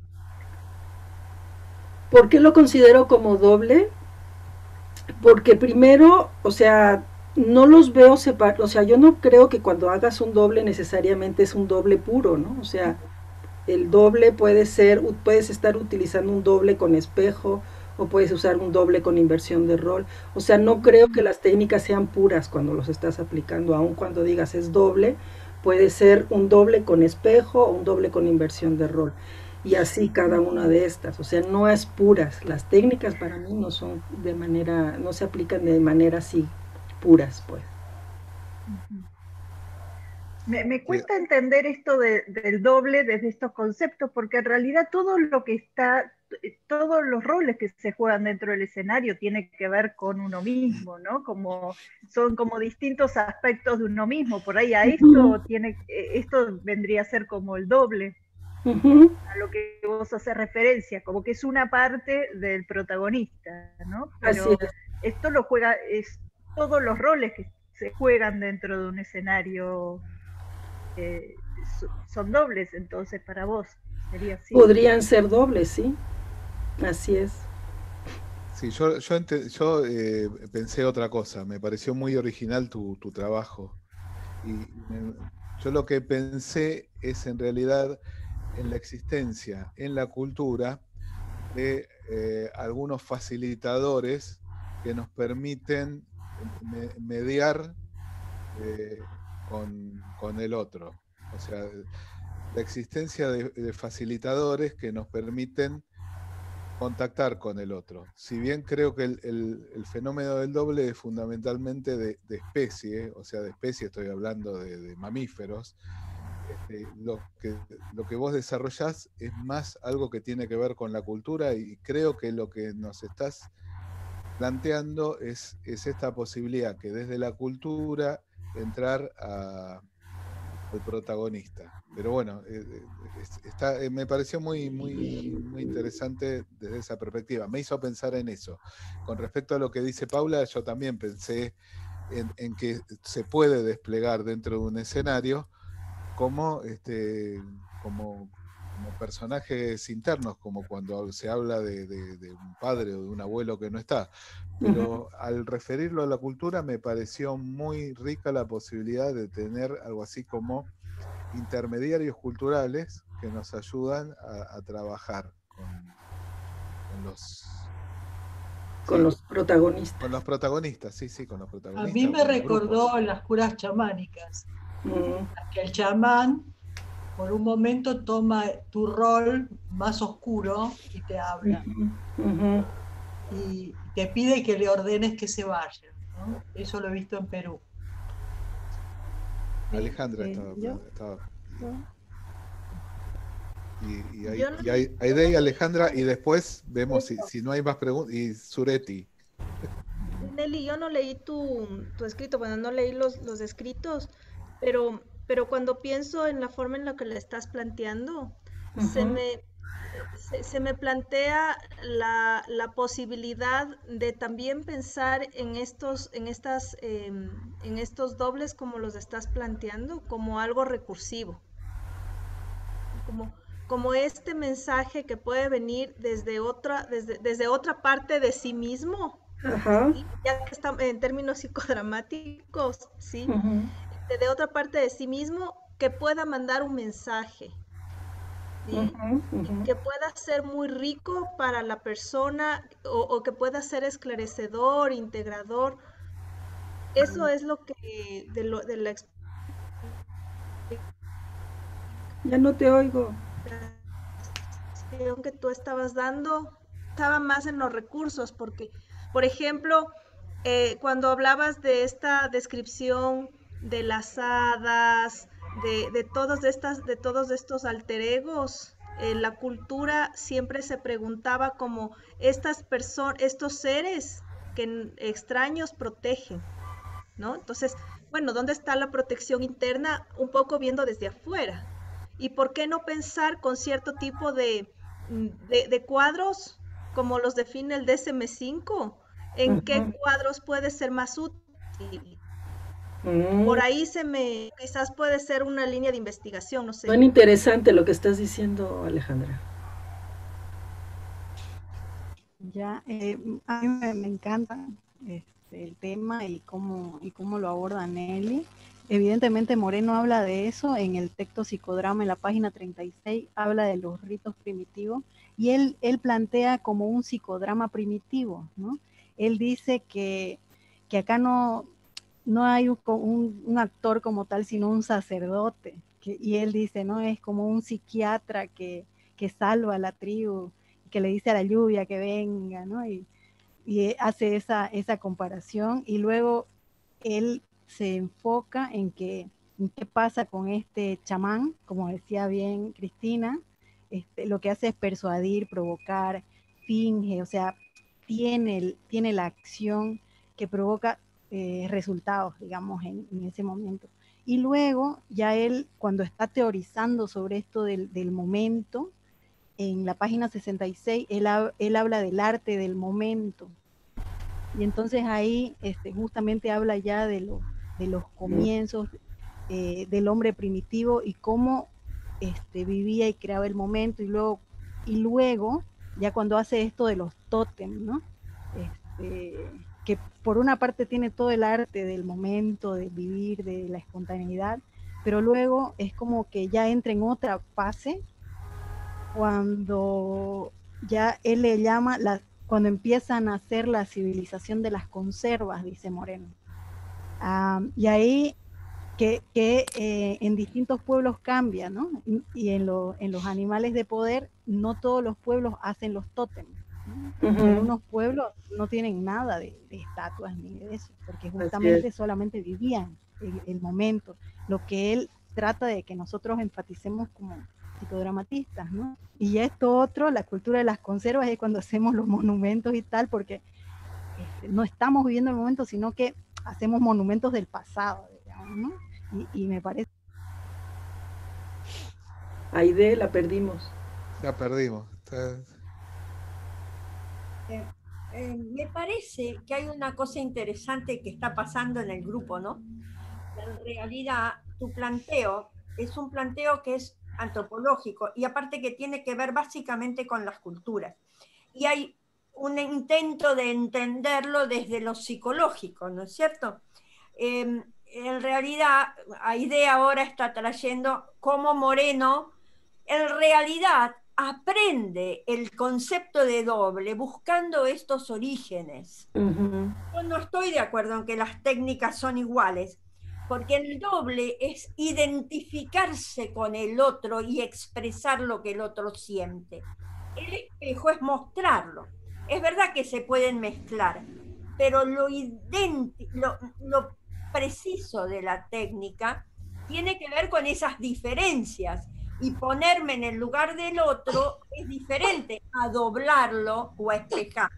¿Por qué lo considero como doble? Porque primero, o sea, no los veo separados, o sea, yo no creo que cuando hagas un doble necesariamente es un doble puro, ¿no? O sea, el doble puedes estar utilizando un doble con espejo, o puedes usar un doble con inversión de rol. O sea, no creo que las técnicas sean puras cuando los estás aplicando, aun cuando digas es doble, puede ser un doble con espejo o un doble con inversión de rol. Y así cada una de estas, o sea, no es puras. Las técnicas para mí no son no se aplican de manera así puras, pues. Me cuesta entender esto del doble desde estos conceptos, porque en realidad todo lo que está, todos los roles que se juegan dentro del escenario tienen que ver con uno mismo, ¿no? Son como distintos aspectos de uno mismo. Por ahí esto vendría a ser como el doble, a lo que vos haces referencia, como que es una parte del protagonista, ¿no? Pero esto lo juega, es todos los roles que se juegan dentro de un escenario. Son dobles, entonces para vos sería así. Podrían ser dobles, sí, así es. Sí, yo pensé otra cosa, me pareció muy original tu trabajo. Y yo lo que pensé es en realidad en la existencia, en la cultura, de algunos facilitadores que nos permiten mediar con el otro. O sea, la existencia de facilitadores que nos permiten contactar con el otro. Si bien creo que el fenómeno del doble es fundamentalmente de especie, o sea, de especie estoy hablando de mamíferos, lo que vos desarrollás es más algo que tiene que ver con la cultura, y creo que lo que nos estás planteando es esta posibilidad que desde la cultura entrar al protagonista. Pero bueno, me pareció muy interesante desde esa perspectiva. Me hizo pensar en eso. Con respecto a lo que dice Paula, yo también pensé en que se puede desplegar dentro de un escenario como personajes internos, como cuando se habla de un padre o de un abuelo que no está. Pero al referirlo a la cultura me pareció muy rica la posibilidad de tener algo así como intermediarios culturales que nos ayudan a trabajar con los protagonistas. Con los protagonistas, sí, con los protagonistas. A mí me recordó las curas chamánicas, que el chamán por un momento toma tu rol más oscuro y te habla. Y te pide que le ordenes que se vaya, ¿no? Eso lo he visto en Perú. Alejandra estaba. Y Aide y Alejandra, y después vemos si no hay más preguntas. Y Sureti. Nelly, yo no leí tu escrito, bueno, no leí los escritos, pero cuando pienso en la forma en la que le estás planteando, se me plantea la posibilidad de también pensar en estos dobles como los estás planteando, como algo recursivo, como este mensaje que puede venir desde otra parte de sí mismo, ¿sí? Ya que está en términos psicodramáticos, ¿sí? De otra parte de sí mismo que pueda mandar un mensaje, ¿sí? Que pueda ser muy rico para la persona o que pueda ser esclarecedor, integrador. Eso es lo que de la ya no te oigo. que tú estabas dando. estaba más en los recursos, porque, por ejemplo, cuando hablabas de esta descripción de las hadas, de todos estos alter egos, la cultura siempre se preguntaba como estos seres que extraños protegen, ¿no? Entonces, bueno, ¿dónde está la protección interna? Un poco viendo desde afuera. ¿Y por qué no pensar con cierto tipo de cuadros como los define el DSM-5? ¿En qué cuadros puede ser más útil? Por ahí quizás puede ser una línea de investigación, no sé. Muy interesante lo que estás diciendo, Alejandra. Ya, a mí me encanta el tema y cómo lo aborda Nelly. Evidentemente Moreno habla de eso en el texto Psicodrama, en la página 36, habla de los ritos primitivos y él plantea como un psicodrama primitivo, ¿no? Él dice que acá no hay un actor como tal, sino un sacerdote, y él dice, ¿no? Es como un psiquiatra que salva a la tribu, que le dice a la lluvia que venga, ¿no? Y hace esa comparación, y luego él se enfoca en qué pasa con este chamán, como decía bien Cristina, lo que hace es persuadir, provocar, finge, o sea, tiene la acción que provoca resultados, digamos, en ese momento. Y luego, ya él, cuando está teorizando sobre esto del momento, en la página 66, él habla del arte del momento. Y entonces ahí justamente habla ya de los comienzos del hombre primitivo y cómo vivía y creaba el momento, y luego ya cuando hace esto de los tótems, ¿no? Que por una parte tiene todo el arte del momento, de vivir, de la espontaneidad, pero luego es como que ya entra en otra fase cuando ya él le llama cuando empiezan a hacer la civilización de las conservas, dice Moreno. Y ahí que en distintos pueblos cambia, ¿no? Y en los animales de poder, no todos los pueblos hacen los tótems, ¿no? Algunos pueblos no tienen nada de estatuas ni de eso, porque justamente solamente vivían el momento. Lo que él trata de que nosotros enfaticemos como psicodramatistas, ¿no? Y esto otro, la cultura de las conservas, es cuando hacemos los monumentos y tal, porque no estamos viviendo el momento, sino que hacemos monumentos del pasado, digamos, ¿no? Y me parece... Aide, la perdimos. La perdimos. Me parece que hay una cosa interesante que está pasando en el grupo, ¿no? En realidad, tu planteo es un planteo que es antropológico y aparte que tiene que ver básicamente con las culturas. Y hay un intento de entenderlo desde lo psicológico, ¿no es cierto? En realidad, Aide ahora está trayendo cómo Moreno, en realidad, aprende el concepto de doble buscando estos orígenes. Yo no estoy de acuerdo en que las técnicas son iguales, porque el doble es identificarse con el otro y expresar lo que el otro siente. El espejo es mostrarlo. Es verdad que se pueden mezclar, pero lo preciso de la técnica tiene que ver con esas diferencias, y ponerme en el lugar del otro es diferente a doblarlo o a espejarlo,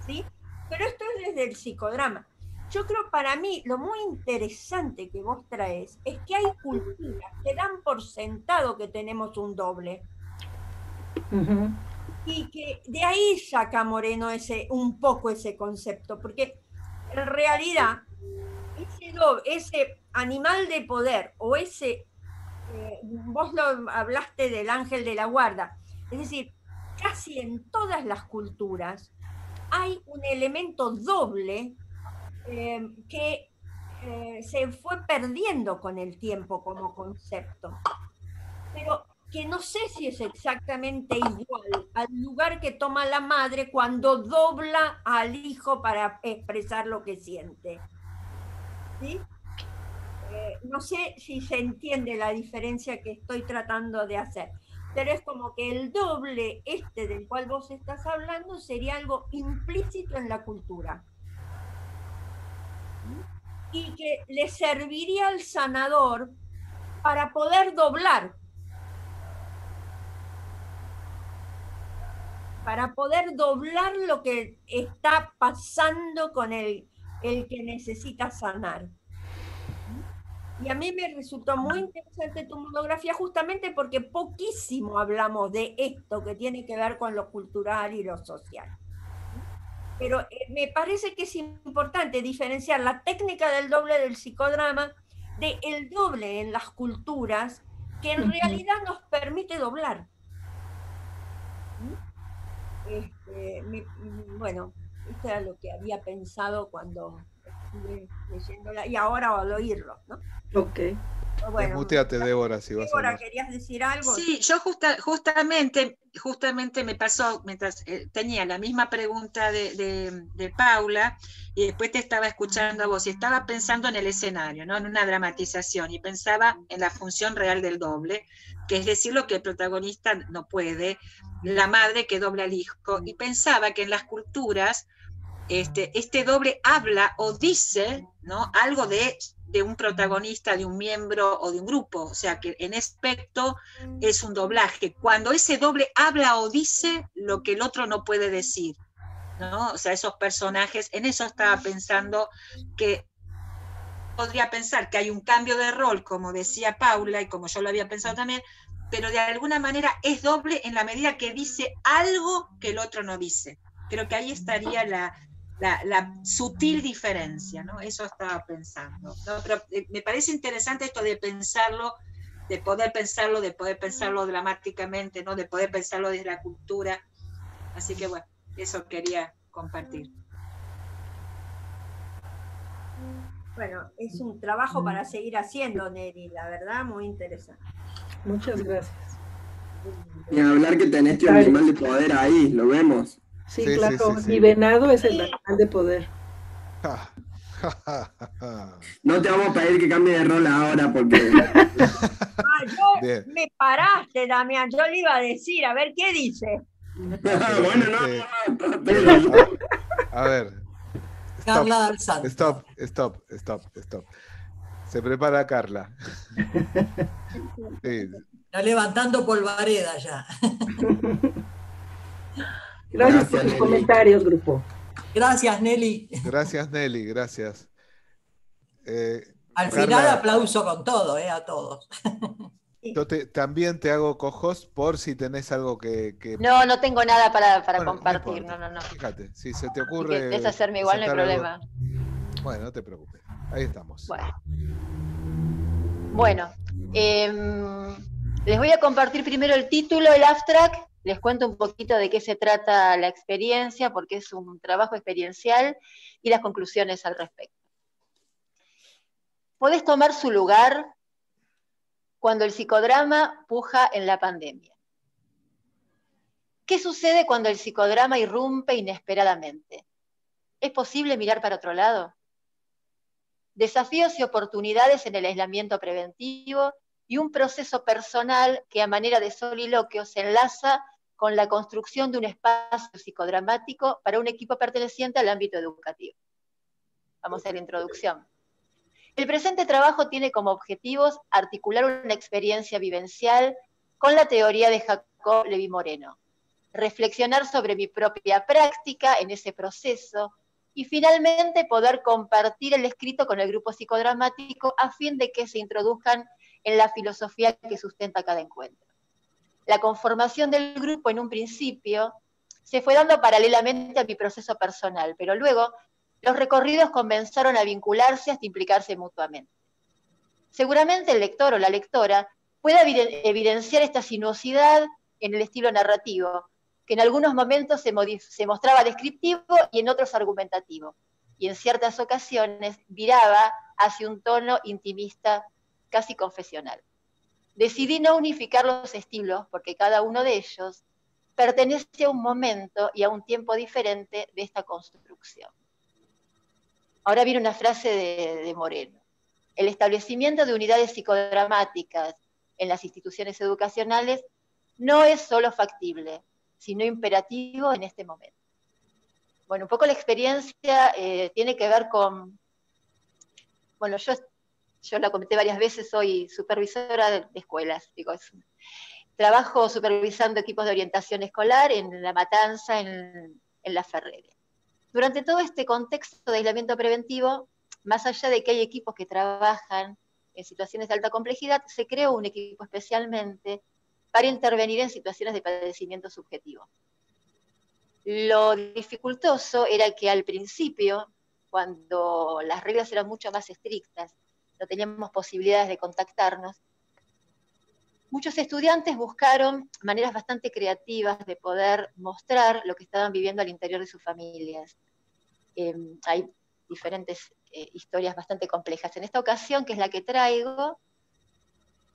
¿sí? Pero esto es desde el psicodrama. Yo creo, para mí, lo muy interesante que vos traes es que hay culturas que dan por sentado que tenemos un doble. Y que de ahí saca Moreno un poco ese concepto, porque en realidad ese animal de poder o vos hablaste del ángel de la guarda, es decir, casi en todas las culturas hay un elemento doble que se fue perdiendo con el tiempo como concepto, pero que no sé si es exactamente igual al lugar que toma la madre cuando dobla al hijo para expresar lo que siente, ¿sí? No sé si se entiende la diferencia que estoy tratando de hacer. pero es como que el doble del cual vos estás hablando sería algo implícito en la cultura. Y que le serviría al sanador para poder doblar. Para poder doblar lo que está pasando con el que necesita sanar. Y a mí me resultó muy interesante tu monografía justamente porque poquísimo hablamos de esto que tiene que ver con lo cultural y lo social. Pero me parece que es importante diferenciar la técnica del doble del psicodrama del doble en las culturas que en realidad nos permite doblar. Bueno, esto era lo que había pensado cuando estuve leyéndola y ahora al oírlo, ¿no? Ok. Bueno, Desmuteate, Débora, si vas a hablar. ¿querías decir algo? Sí, yo justamente me pasó, mientras tenía la misma pregunta de Paula, y después te estaba escuchando a vos, y estaba pensando en el escenario, ¿no? En una dramatización, y pensaba en la función real del doble, que es decir, lo que el protagonista no puede, la madre que dobla al hijo, y pensaba que en las culturas este doble habla o dice, ¿no? Algo de un protagonista, de un miembro o de un grupo, o sea que en ese aspecto es un doblaje, cuando ese doble habla o dice lo que el otro no puede decir, ¿no? O sea, esos personajes, en eso estaba pensando, que podría pensar que hay un cambio de rol, como decía Paula, y como yo lo había pensado también, pero de alguna manera es doble en la medida que dice algo que el otro no dice. Creo que ahí estaría la sutil diferencia, ¿no? Eso estaba pensando, ¿no? Pero me parece interesante esto de pensarlo, de poder pensarlo dramáticamente, ¿no? De poder pensarlo desde la cultura. Así que bueno, eso quería compartir. Bueno, es un trabajo para seguir haciendo, Neri, la verdad, muy interesante. Muchas gracias. Ni hablar que tenés tu animal de poder ahí, lo vemos. Sí, claro, y Venado es el animal de poder. No te vamos a pedir que cambie de rol ahora porque... Me paraste, Damián, yo le iba a decir, a ver, ¿qué dice? Bueno, no. A ver. Carla Alzante. Stop. Se prepara Carla. Sí. Está levantando polvareda ya. Gracias por tus comentarios, grupo. Gracias, Nelly. Gracias, Nelly, gracias. Al final aplauso con todo, a todos. Yo también te hago co-host por si tenés algo que... No tengo nada para compartir, no. Fíjate, si se te ocurre... Si querés hacerme igual, no hay problema. Bueno, no te preocupes, ahí estamos. Bueno, les voy a compartir primero el título, el abstract, les cuento un poquito de qué se trata la experiencia, porque es un trabajo experiencial, y las conclusiones al respecto. Podés tomar su lugar cuando el psicodrama puja en la pandemia. ¿Qué sucede cuando el psicodrama irrumpe inesperadamente? ¿Es posible mirar para otro lado? Desafíos y oportunidades en el aislamiento preventivo y un proceso personal que a manera de soliloquio se enlaza con la construcción de un espacio psicodramático para un equipo perteneciente al ámbito educativo. Vamos a la introducción. El presente trabajo tiene como objetivos articular una experiencia vivencial con la teoría de Jacob Levi Moreno, reflexionar sobre mi propia práctica en ese proceso y finalmente poder compartir el escrito con el grupo psicodramático a fin de que se introduzcan en la filosofía que sustenta cada encuentro. La conformación del grupo en un principio se fue dando paralelamente a mi proceso personal, pero luego los recorridos comenzaron a vincularse hasta implicarse mutuamente. Seguramente el lector o la lectora pueda evidenciar esta sinuosidad en el estilo narrativo, que en algunos momentos se mostraba descriptivo y en otros argumentativo, y en ciertas ocasiones viraba hacia un tono intimista, casi confesional. Decidí no unificar los estilos porque cada uno de ellos pertenece a un momento y a un tiempo diferente de esta construcción. Ahora viene una frase de Moreno. El establecimiento de unidades psicodramáticas en las instituciones educacionales no es solo factible, sino imperativo en este momento. Bueno, un poco la experiencia tiene que ver con, bueno, yo la comenté varias veces, soy supervisora de escuelas, digo, trabajo supervisando equipos de orientación escolar en La Matanza, en La Ferrere. Durante todo este contexto de aislamiento preventivo, más allá de que hay equipos que trabajan en situaciones de alta complejidad, se creó un equipo especialmente para intervenir en situaciones de padecimiento subjetivo. Lo dificultoso era que al principio, cuando las reglas eran mucho más estrictas, no teníamos posibilidades de contactarnos, muchos estudiantes buscaron maneras bastante creativas de poder mostrar lo que estaban viviendo al interior de sus familias. Hay diferentes historias bastante complejas. En esta ocasión, que es la que traigo,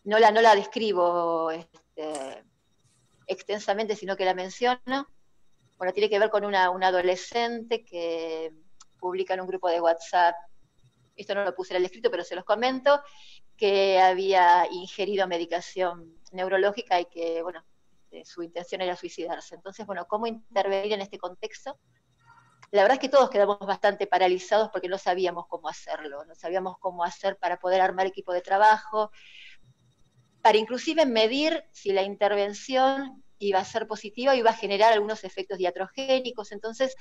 no la describo extensamente, sino que la menciono. Bueno, tiene que ver con una adolescente que publica en un grupo de WhatsApp, esto no lo puse en el escrito, pero se los comento, que había ingerido medicación neurológica y que, bueno, su intención era suicidarse. Entonces, bueno, ¿cómo intervenir en este contexto? La verdad es que todos quedamos bastante paralizados porque no sabíamos cómo hacerlo, no sabíamos cómo hacer para poder armar equipo de trabajo, para inclusive medir si la intervención iba a ser positiva, iba a generar algunos efectos diatrogénicos. Entonces,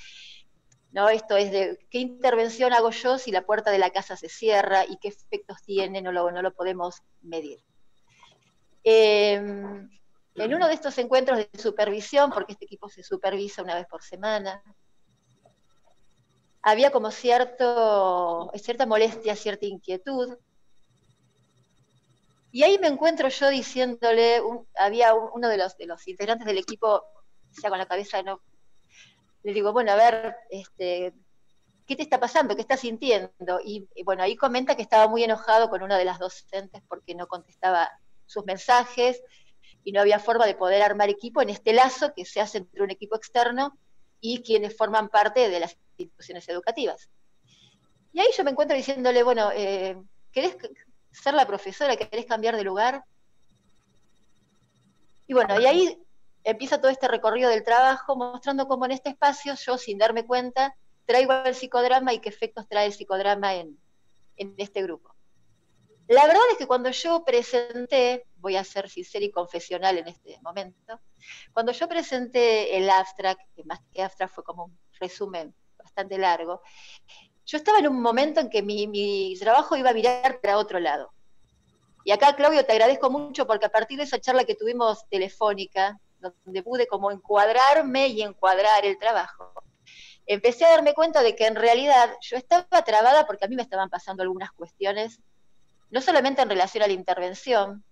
no, esto es de qué intervención hago yo si la puerta de la casa se cierra y qué efectos tiene, no lo podemos medir. En uno de estos encuentros de supervisión, porque este equipo se supervisa una vez por semana, había como cierta molestia, cierta inquietud, y ahí me encuentro yo diciéndole, había uno de los integrantes del equipo, ya con la cabeza no, le digo, bueno, a ver, ¿qué te está pasando? ¿Qué estás sintiendo? Y bueno, ahí comenta que estaba muy enojado con una de las docentes porque no contestaba sus mensajes y no había forma de poder armar equipo en este lazo que se hace entre un equipo externo y quienes forman parte de las instituciones educativas. Y ahí yo me encuentro diciéndole, bueno, ¿querés ser la profesora? ¿Querés cambiar de lugar? Y bueno, y ahí empieza todo este recorrido del trabajo mostrando cómo en este espacio yo, sin darme cuenta, traigo el psicodrama y qué efectos trae el psicodrama en este grupo. La verdad es que cuando yo presenté, voy a ser sincera y confesional en este momento, cuando yo presenté el abstract, que más que abstract fue como un resumen bastante largo, yo estaba en un momento en que mi trabajo iba a mirar para otro lado. Y acá, Claudio, te agradezco mucho porque a partir de esa charla que tuvimos telefónica, donde pude como encuadrarme y encuadrar el trabajo, empecé a darme cuenta de que en realidad yo estaba trabada porque a mí me estaban pasando algunas cuestiones, no solamente en relación a la intervención,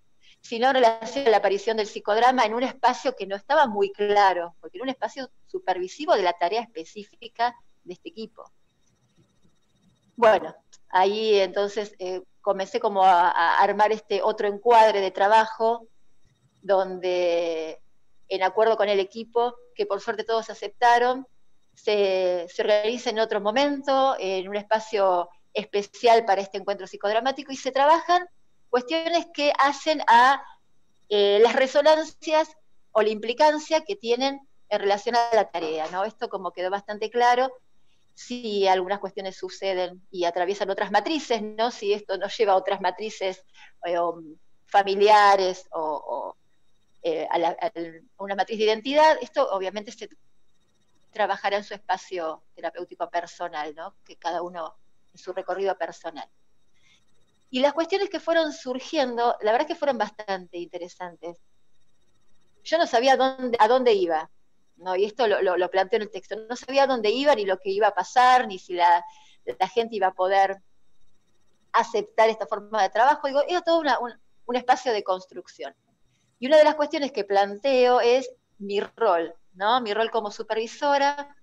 sino en relación a la aparición del psicodrama en un espacio que no estaba muy claro, porque era un espacio supervisivo de la tarea específica de este equipo. Bueno, ahí entonces comencé como a armar este otro encuadre de trabajo, donde en acuerdo con el equipo, que por suerte todos aceptaron, se organiza en otro momento, en un espacio especial para este encuentro psicodramático, y se trabajan cuestiones que hacen a las resonancias o la implicancia que tienen en relación a la tarea, ¿no? Esto como quedó bastante claro, si algunas cuestiones suceden y atraviesan otras matrices, ¿no? Si esto nos lleva a otras matrices familiares o a una matriz de identidad, esto obviamente se trabajará en su espacio terapéutico personal, ¿no? Que cada uno en su recorrido personal. Y las cuestiones que fueron surgiendo, la verdad es que fueron bastante interesantes. Yo no sabía a dónde iba, ¿no? Y esto lo planteo en el texto. No sabía a dónde iba, ni lo que iba a pasar, ni si la gente iba a poder aceptar esta forma de trabajo. Digo, era todo un espacio de construcción. Y una de las cuestiones que planteo es mi rol, ¿no? Mi rol como supervisora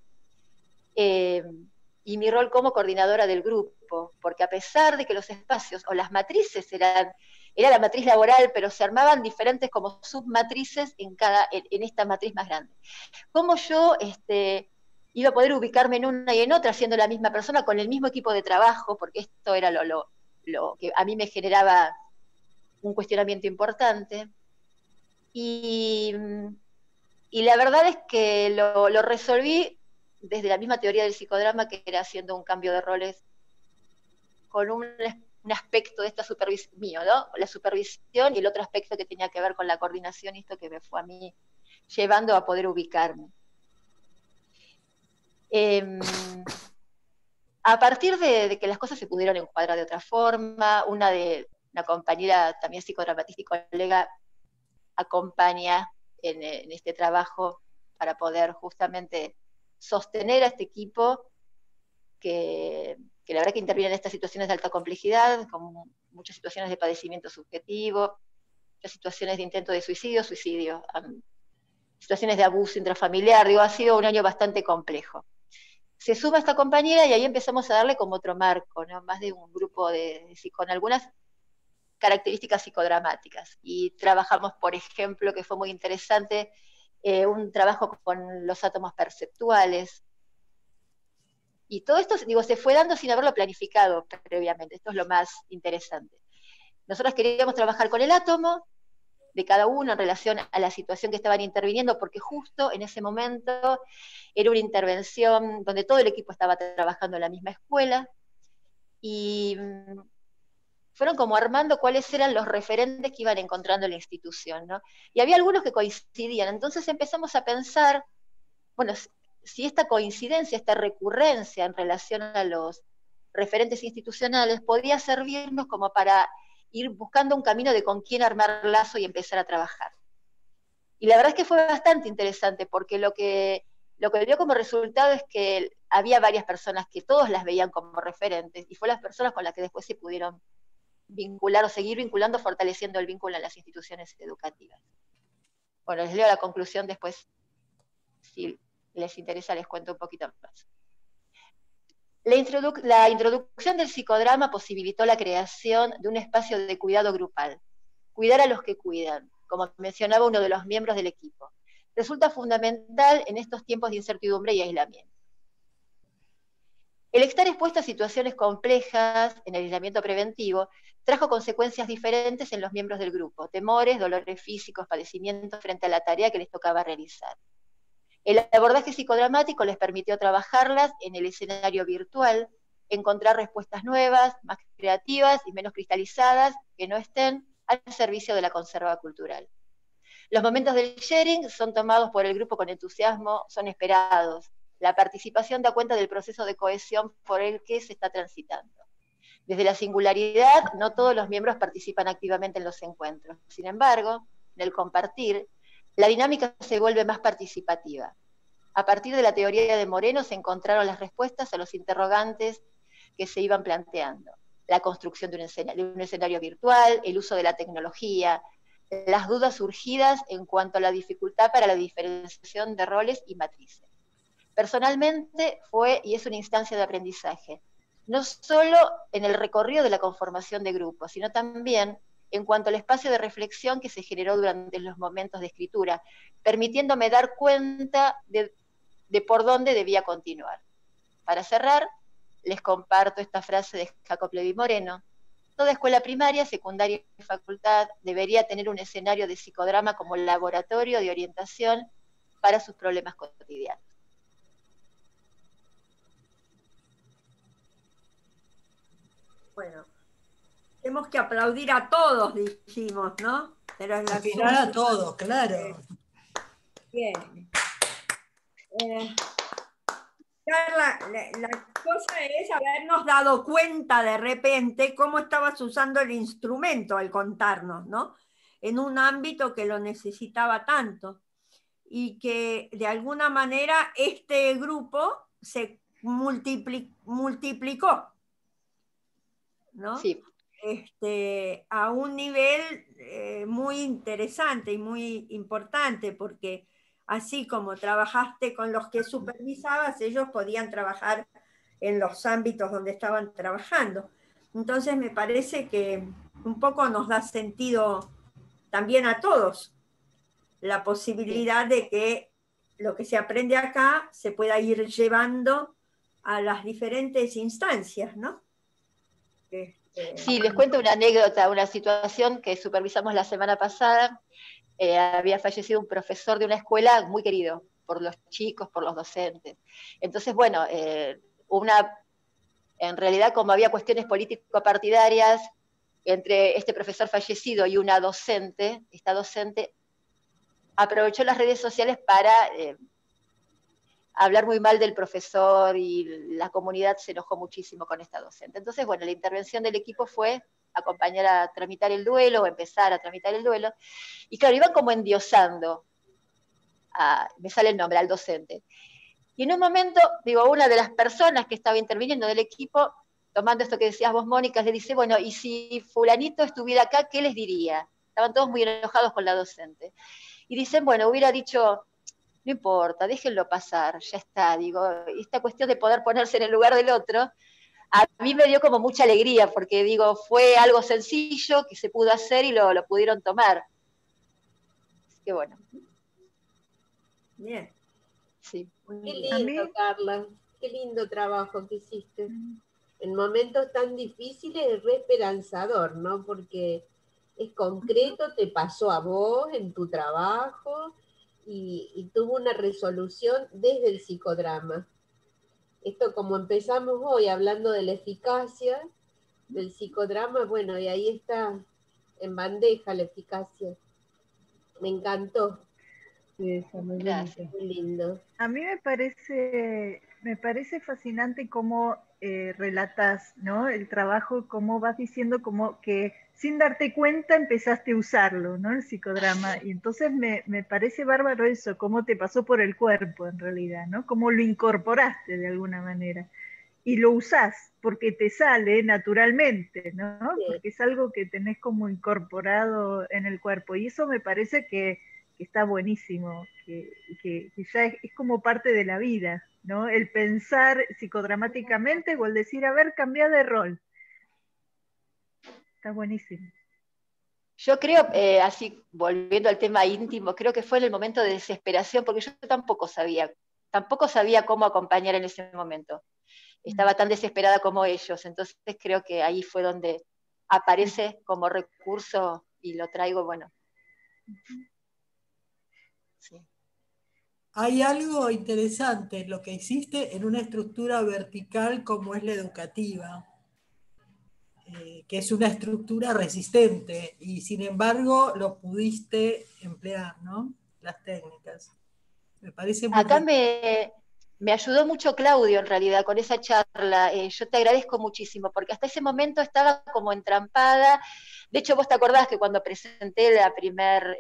y mi rol como coordinadora del grupo, porque a pesar de que los espacios o las matrices era la matriz laboral, pero se armaban diferentes como submatrices en esta matriz más grande. ¿Cómo yo iba a poder ubicarme en una y en otra siendo la misma persona con el mismo equipo de trabajo? Porque esto era lo que a mí me generaba un cuestionamiento importante. Y la verdad es que lo resolví desde la misma teoría del psicodrama, que era haciendo un cambio de roles con un aspecto de esta supervisión mío, ¿no? La supervisión, y el otro aspecto que tenía que ver con la coordinación, y esto que me fue a mí llevando a poder ubicarme. A partir de que las cosas se pudieron encuadrar de otra forma, una compañera también psicodramatista y colega acompaña en este trabajo para poder justamente sostener a este equipo que la verdad que interviene en estas situaciones de alta complejidad, con muchas situaciones de padecimiento subjetivo, muchas situaciones de intento de suicidio, situaciones de abuso intrafamiliar. Digo, ha sido un año bastante complejo. Se suma esta compañera y ahí empezamos a darle como otro marco, ¿no? Más de un grupo con algunas características psicodramáticas. Y trabajamos, por ejemplo, que fue muy interesante, un trabajo con los átomos perceptuales. Y todo esto, digo, se fue dando sin haberlo planificado previamente. Esto es lo más interesante. Nosotros queríamos trabajar con el átomo de cada uno en relación a la situación que estaban interviniendo, porque justo en ese momento era una intervención donde todo el equipo estaba trabajando en la misma escuela, y fueron como armando cuáles eran los referentes que iban encontrando en la institución, ¿no? Y había algunos que coincidían, entonces empezamos a pensar, bueno, si esta coincidencia, esta recurrencia en relación a los referentes institucionales podía servirnos como para ir buscando un camino de con quién armar lazo y empezar a trabajar. Y la verdad es que fue bastante interesante, porque lo que dio como resultado es que había varias personas que todos las veían como referentes, y fue las personas con las que después se pudieron vincular o seguir vinculando, fortaleciendo el vínculo en las instituciones educativas. Bueno, les leo la conclusión después, si les interesa les cuento un poquito más. La introducción del psicodrama posibilitó la creación de un espacio de cuidado grupal, cuidar a los que cuidan, como mencionaba uno de los miembros del equipo. Resulta fundamental en estos tiempos de incertidumbre y aislamiento. El estar expuesto a situaciones complejas en el aislamiento preventivo trajo consecuencias diferentes en los miembros del grupo, temores, dolores físicos, padecimientos frente a la tarea que les tocaba realizar. El abordaje psicodramático les permitió trabajarlas en el escenario virtual, encontrar respuestas nuevas, más creativas y menos cristalizadas, que no estén al servicio de la conserva cultural. Los momentos del sharing son tomados por el grupo con entusiasmo, son esperados. La participación da cuenta del proceso de cohesión por el que se está transitando. Desde la singularidad, no todos los miembros participan activamente en los encuentros. Sin embargo, en el compartir, la dinámica se vuelve más participativa. A partir de la teoría de Moreno se encontraron las respuestas a los interrogantes que se iban planteando. La construcción de un escenario virtual, el uso de la tecnología, las dudas surgidas en cuanto a la dificultad para la diferenciación de roles y matrices. Personalmente fue y es una instancia de aprendizaje, no solo en el recorrido de la conformación de grupos, sino también en cuanto al espacio de reflexión que se generó durante los momentos de escritura, permitiéndome dar cuenta de por dónde debía continuar. Para cerrar, les comparto esta frase de Jacob Levi Moreno: toda escuela primaria, secundaria y facultad debería tener un escenario de psicodrama como laboratorio de orientación para sus problemas cotidianos. Bueno, tenemos que aplaudir a todos, dijimos, ¿no? Pero al final a todos, claro. Bien. Carla, la cosa es habernos dado cuenta de repente cómo estabas usando el instrumento al contarnos, ¿no? En un ámbito que lo necesitaba tanto, y que de alguna manera este grupo se multiplicó, ¿no? Sí. A un nivel muy interesante y muy importante, porque así como trabajaste con los que supervisabas, ellos podían trabajar en los ámbitos donde estaban trabajando. Entonces me parece que un poco nos da sentido también a todos la posibilidad de que lo que se aprende acá se pueda ir llevando a las diferentes instancias, ¿no? Sí, les cuento una anécdota, una situación que supervisamos la semana pasada. había fallecido un profesor de una escuela muy querido por los chicos, por los docentes. Entonces, bueno, en realidad, como había cuestiones político-partidarias entre este profesor fallecido y una docente, esta docente aprovechó las redes sociales para hablar muy mal del profesor, y la comunidad se enojó muchísimo con esta docente. Entonces, bueno, la intervención del equipo fue acompañar a tramitar el duelo, o empezar a tramitar el duelo, y claro, iban como endiosando, me sale el nombre, al docente. Y en un momento, digo, una de las personas que estaba interviniendo del equipo, tomando esto que decías vos, Mónica, le dice, bueno, y si fulanito estuviera acá, ¿qué les diría? Estaban todos muy enojados con la docente. Y dicen, bueno, hubiera dicho, no importa, déjenlo pasar, ya está. Digo, esta cuestión de poder ponerse en el lugar del otro, a mí me dio como mucha alegría, porque digo, fue algo sencillo que se pudo hacer y lo pudieron tomar. Así que bueno. Bien. Sí. Qué lindo, Carla, qué lindo trabajo que hiciste. En momentos tan difíciles es re esperanzador, ¿no? Porque es concreto, te pasó a vos en tu trabajo y tuvo una resolución desde el psicodrama. Esto, como empezamos hoy hablando de la eficacia del psicodrama, bueno, y ahí está en bandeja la eficacia. Me encantó. Sí, está muy Gracias. bonito. Muy lindo. A mí me parece fascinante cómo relatas, ¿no? El trabajo, cómo vas diciendo como que sin darte cuenta empezaste a usarlo, ¿no? El psicodrama. Y entonces me parece bárbaro eso, cómo te pasó por el cuerpo en realidad, ¿no? Cómo lo incorporaste de alguna manera. Y lo usás porque te sale naturalmente, ¿no? Sí. Porque es algo que tenés como incorporado en el cuerpo. Y eso me parece que está buenísimo, que ya es como parte de la vida, ¿no? El pensar psicodramáticamente o el decir, a ver, cambia de rol. Está buenísimo. Yo creo, así volviendo al tema íntimo, creo que fue en el momento de desesperación, porque yo tampoco sabía cómo acompañar en ese momento. Estaba tan desesperada como ellos, entonces creo que ahí fue donde aparece como recurso y lo traigo, bueno. Sí. Hay algo interesante en lo que hiciste en una estructura vertical como es la educativa, que es una estructura resistente, y sin embargo lo pudiste emplear, ¿no? Las técnicas. Me parece muy Acá rico. me ayudó mucho Claudio, en realidad, con esa charla. Yo te agradezco muchísimo, porque hasta ese momento estaba como entrampada. De hecho, vos te acordás que cuando presenté el primer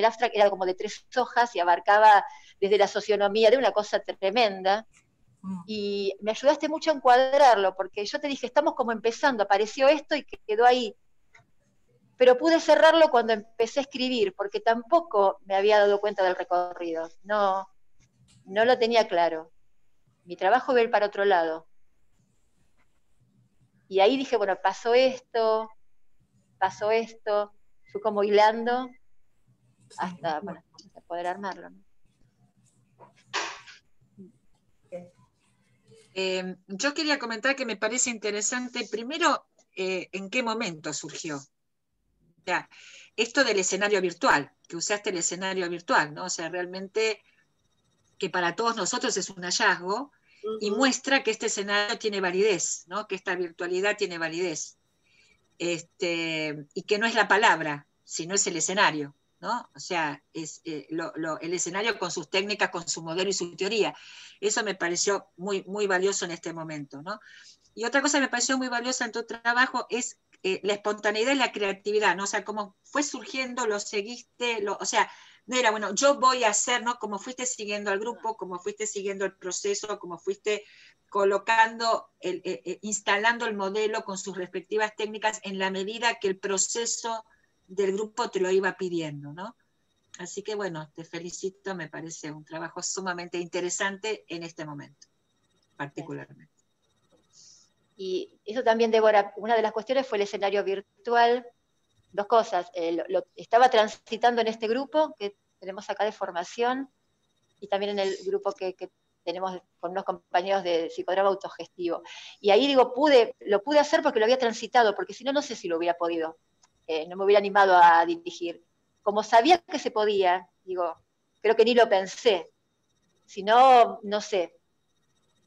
abstract era como de 3 hojas y abarcaba desde la socionomía, de una cosa tremenda. Y me ayudaste mucho a encuadrarlo, porque yo te dije, estamos como empezando, apareció esto y quedó ahí. Pero pude cerrarlo cuando empecé a escribir, porque tampoco me había dado cuenta del recorrido. No lo tenía claro. Mi trabajo iba a ir para otro lado. Y ahí dije, bueno, pasó esto, fui como hilando hasta, bueno, hasta poder armarlo, ¿no? Yo quería comentar que me parece interesante, primero, en qué momento surgió. O sea, esto del escenario virtual, que usaste el escenario virtual, ¿no? O sea, realmente que para todos nosotros es un hallazgo y muestra que este escenario tiene validez, ¿no? Que esta virtualidad tiene validez. Y que no es la palabra, sino es el escenario, ¿no? O sea, es el escenario con sus técnicas, con su modelo y su teoría. Eso me pareció muy, muy valioso en este momento, ¿no? Y otra cosa que me pareció muy valiosa en tu trabajo es la espontaneidad y la creatividad, ¿no? O sea, cómo fue surgiendo, lo seguiste, o sea, no era, bueno, yo voy a hacer, ¿no? Como fuiste siguiendo al grupo, como fuiste siguiendo el proceso, como fuiste colocando, instalando el modelo con sus respectivas técnicas en la medida que el proceso del grupo te lo iba pidiendo, ¿no? Así que bueno, te felicito, me parece un trabajo sumamente interesante en este momento, particularmente. Y eso también, Débora, una de las cuestiones fue el escenario virtual. 2 cosas, lo estaba transitando en este grupo que tenemos acá de formación, y también en el grupo que tenemos con unos compañeros de psicodrama autogestivo. Y ahí digo, lo pude hacer porque lo había transitado, porque si no, no sé si lo hubiera podido, no me hubiera animado a dirigir. como sabía que se podía, digo, creo que ni lo pensé. Si no, no sé,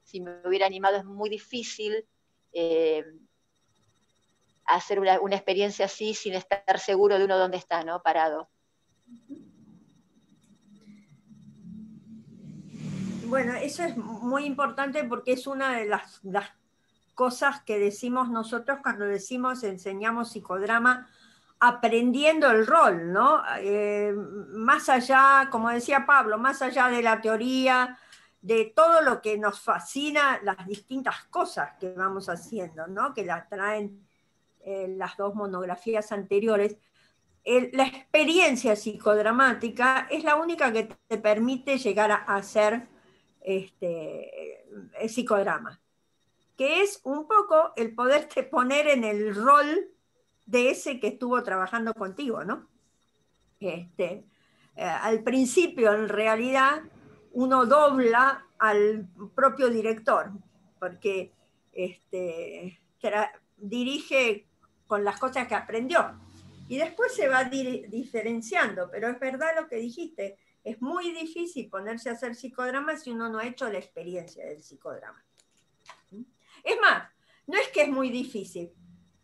si me hubiera animado es muy difícil hacer una experiencia así sin estar seguro de uno dónde está, ¿no? Parado. Bueno, eso es muy importante porque es una de las cosas que decimos nosotros cuando decimos enseñamos psicodrama, aprendiendo el rol, ¿no? Más allá, como decía Pablo, más allá de la teoría, de todo lo que nos fascina, las distintas cosas que vamos haciendo, ¿no? Que las traen las dos monografías anteriores. La experiencia psicodramática es la única que te permite llegar a hacer psicodrama, que es un poco el poderte poner en el rol de ese que estuvo trabajando contigo, ¿no? Al principio, en realidad, uno dobla al propio director, porque dirige con las cosas que aprendió. Y después se va diferenciando, pero es verdad lo que dijiste, es muy difícil ponerse a hacer psicodrama si uno no ha hecho la experiencia del psicodrama. Es más, no es que es muy difícil,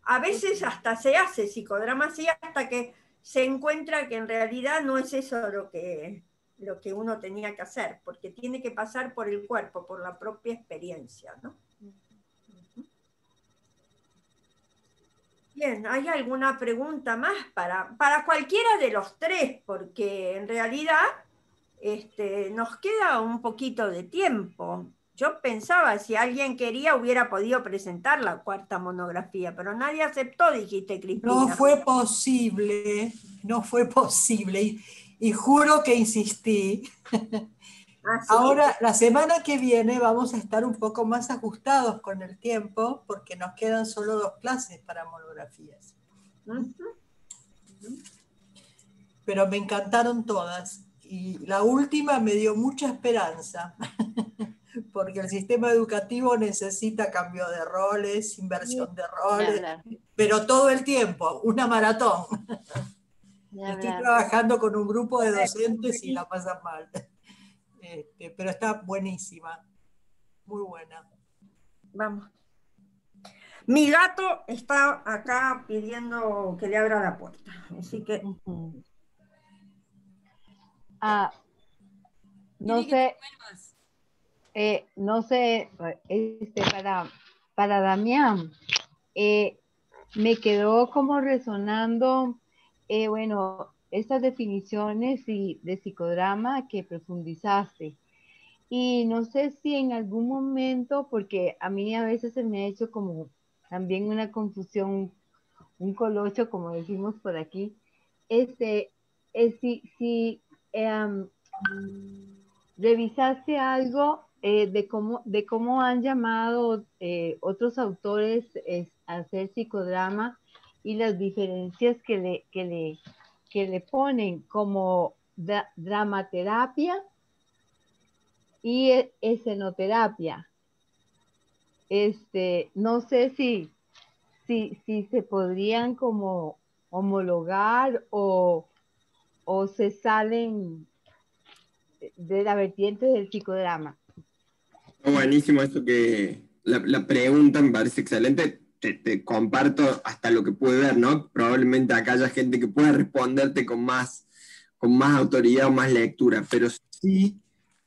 a veces hasta se hace psicodrama así hasta que se encuentra que en realidad no es eso lo que uno tenía que hacer, porque tiene que pasar por el cuerpo, por la propia experiencia, ¿no? Bien, ¿hay alguna pregunta más para cualquiera de los tres? Porque en realidad nos queda un poquito de tiempo. Yo pensaba, si alguien quería, hubiera podido presentar la cuarta monografía, pero nadie aceptó, dijiste, Cristina. No fue posible, no fue posible, y juro que insistí. ¿Ah, sí? Ahora, la semana que viene vamos a estar un poco más ajustados con el tiempo, porque nos quedan solo 2 clases para monografías. Pero me encantaron todas, y la última me dio mucha esperanza. Porque el sistema educativo necesita cambio de roles, inversión de roles, pero todo el tiempo, una maratón. Estoy trabajando con un grupo de docentes y la pasan mal. Pero está buenísima, muy buena. Vamos. Mi gato está acá pidiendo que le abra la puerta, así que... No sé, para Damián, me quedó como resonando, bueno, estas definiciones de psicodrama que profundizaste. Y no sé si en algún momento, porque a mí a veces se me ha hecho como también una confusión, un colocho, como decimos por aquí, si revisaste algo de cómo han llamado otros autores a hacer psicodrama y las diferencias que le ponen como dramaterapia y escenoterapia. No sé si se podrían como homologar o se salen de la vertiente del psicodrama. Buenísimo eso que la pregunta me parece excelente. Te comparto hasta lo que pude ver, ¿no? Probablemente acá haya gente que pueda responderte con más autoridad o más lectura, pero sí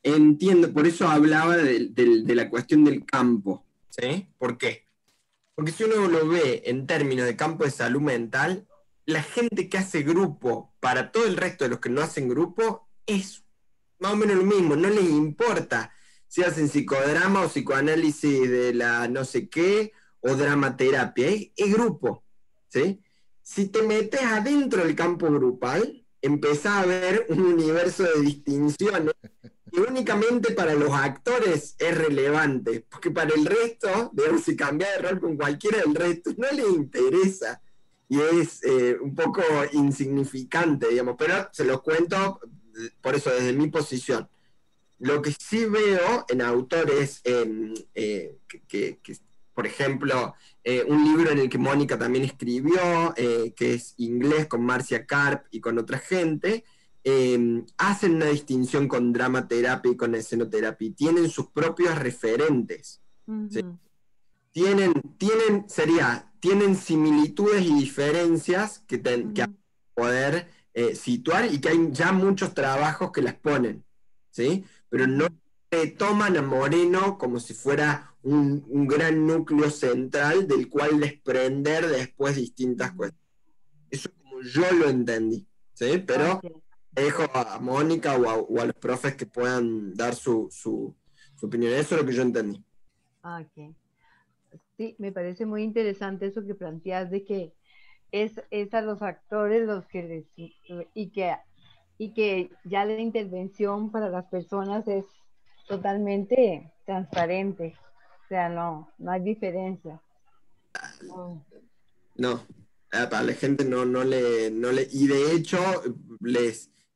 entiendo, por eso hablaba de la cuestión del campo, ¿sí? ¿Por qué? Porque si uno lo ve en términos de campo de salud mental, la gente que hace grupo para todo el resto de los que no hacen grupo es más o menos lo mismo, no les importa si hacen psicodrama o psicoanálisis de la no sé qué o dramaterapia, es grupo, ¿sí? Si te metes adentro del campo grupal, empezás a ver un universo de distinciones que únicamente para los actores es relevante, porque para el resto, digamos, si cambia de rol con cualquiera del resto, no les interesa y es un poco insignificante, digamos, pero se los cuento por eso desde mi posición. Lo que sí veo en autores que por ejemplo, un libro en el que Mónica también escribió, que es Inglés, con Marcia Karp y con otra gente, hacen una distinción con dramaterapia y con escenoterapia, y tienen sus propios referentes. ¿Sí? Tienen similitudes y diferencias que poder situar, y que hay ya muchos trabajos que las ponen, ¿sí? Pero no toman a Moreno como si fuera un gran núcleo central del cual desprender después distintas cuestiones. Eso es como yo lo entendí, ¿sí? Pero dejo a Mónica o a los profes que puedan dar su opinión. Eso es lo que yo entendí. Ok. Sí, me parece muy interesante eso que planteas de que es a los actores los que y que ya la intervención para las personas es totalmente transparente, o sea, no hay diferencia. No, para la gente no le, y de hecho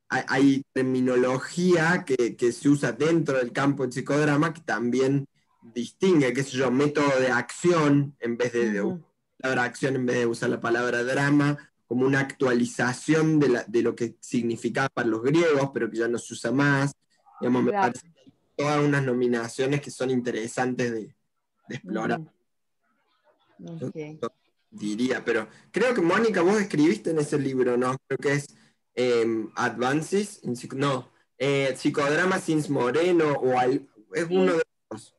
hay terminología que se usa dentro del campo del psicodrama que también distingue, qué sé yo, método de acción en vez de usar la palabra acción, en vez de usar la palabra drama, como una actualización de lo que significaba para los griegos, pero que ya no se usa más. Digamos, me parece todas unas nominaciones que son interesantes de explorar. Okay. Yo diría, pero creo que Mónica, vos escribiste en ese libro, ¿no? Creo que es Advances in Psicodrama since Moreno, es uno de los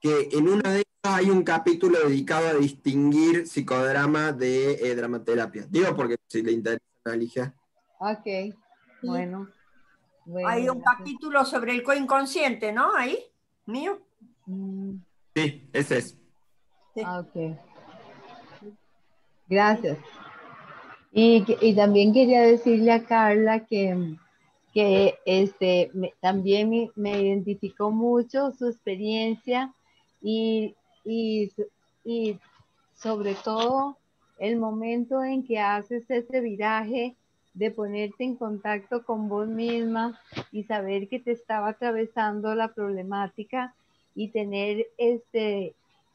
que en uno de ellos hay un capítulo dedicado a distinguir psicodrama de dramaterapia. Digo porque si le interesa a Alicia. Ok, bueno. Hay un capítulo sobre el coinconsciente, ¿no? Ahí, mío. Sí, ese es. Sí. Ok. Gracias. Y también quería decirle a Carla que también me identificó mucho su experiencia y sobre todo el momento en que haces ese viraje de ponerte en contacto con vos misma y saber que te estaba atravesando la problemática y tener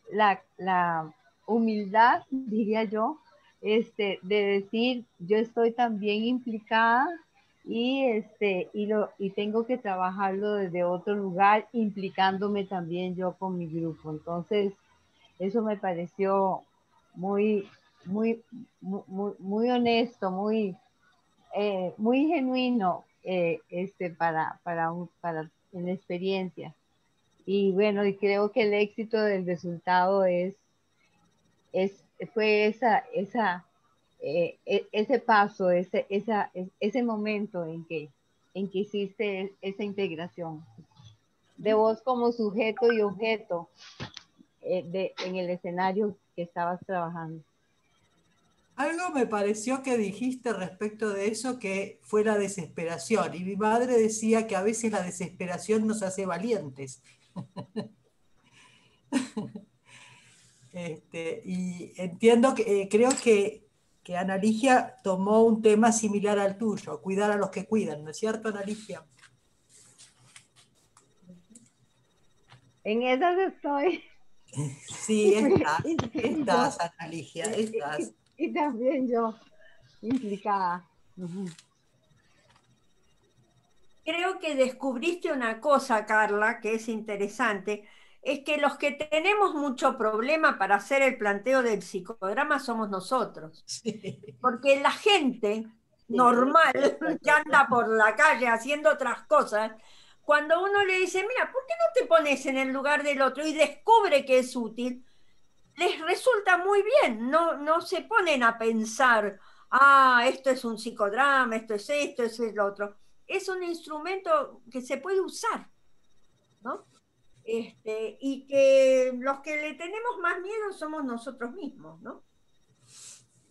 la humildad, diría yo, de decir, yo estoy también implicada y tengo que trabajarlo desde otro lugar, implicándome también yo con mi grupo. Entonces, eso me pareció muy honesto, muy genuino para en la experiencia. Y bueno, y creo que el éxito del resultado fue ese paso, ese momento en que hiciste esa integración de vos como sujeto y objeto en el escenario que estabas trabajando. Algo me pareció que dijiste respecto de eso, que fue la desesperación. Y mi madre decía que a veces la desesperación nos hace valientes. Y entiendo que creo que Ana Ligia tomó un tema similar al tuyo, cuidar a los que cuidan, ¿no es cierto, Ana Ligia? En esas estoy. Sí, estás, Ana Ligia, estás. Y también yo, implicada. Creo que descubriste una cosa, Carla, que es interesante, es que los que tenemos mucho problema para hacer el planteo del psicodrama somos nosotros. Sí. Porque la gente normal que anda por la calle haciendo otras cosas, cuando uno le dice, mira, ¿por qué no te pones en el lugar del otro? Y descubre que es útil, les resulta muy bien, no se ponen a pensar, esto es un psicodrama, esto es lo otro. Es un instrumento que se puede usar, ¿no? Y que los que le tenemos más miedo somos nosotros mismos, ¿no?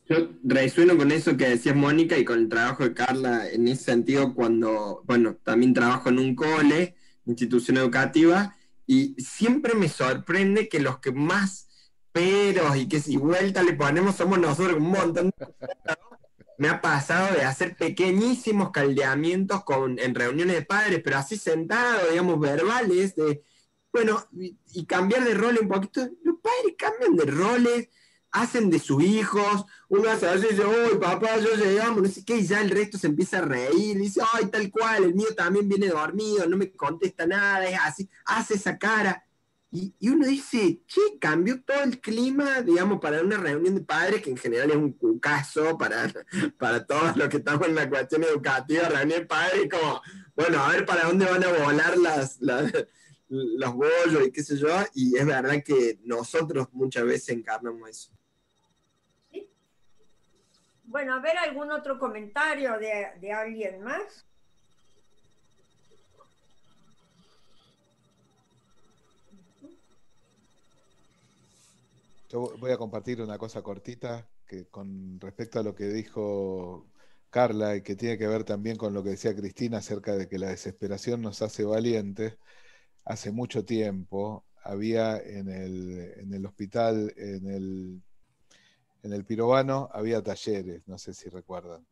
Yo resueno con eso que decías, Mónica, y con el trabajo de Carla en ese sentido, cuando, bueno, también trabajo en un cole, institución educativa, y siempre me sorprende que los que más peros y que si vuelta le ponemos somos nosotros, un montón de cosas, ¿no? Me ha pasado de hacer pequeñísimos caldeamientos en reuniones de padres, pero así sentados, digamos, verbales, Bueno, y cambiar de rol un poquito. Los padres cambian de roles, hacen de sus hijos, uno hace así, dice, uy, papá, yo llegamos, no sé qué, y ya el resto se empieza a reír, dice, ay, tal cual, el mío también viene dormido, no me contesta nada, es así, hace esa cara. Y uno dice, che, cambió todo el clima, digamos, para una reunión de padres, que en general es un cucazo para todos los que estamos en la cuestión educativa, reunión de padres, como, bueno, a ver para dónde van a volar los bollos y qué sé yo, y es verdad que nosotros muchas veces encarnamos eso. ¿Sí? Bueno, a ver, ¿algún otro comentario de alguien más? Yo voy a compartir una cosa cortita que con respecto a lo que dijo Carla y que tiene que ver también con lo que decía Cristina acerca de que la desesperación nos hace valientes. Hace mucho tiempo había en el hospital, en el Pirovano, había talleres, no sé si recuerdan,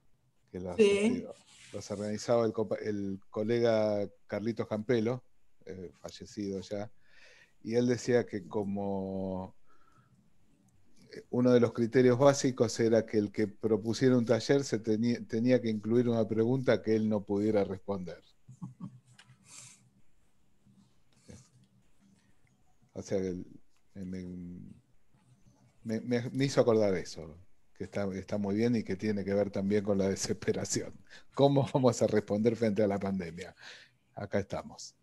que los organizaba el colega Carlitos Campelo, fallecido ya, y él decía que como uno de los criterios básicos era que el que propusiera un taller tenía que incluir una pregunta que él no pudiera responder. O sea, me hizo acordar eso, que está muy bien y que tiene que ver también con la desesperación. ¿Cómo vamos a responder frente a la pandemia? Acá estamos.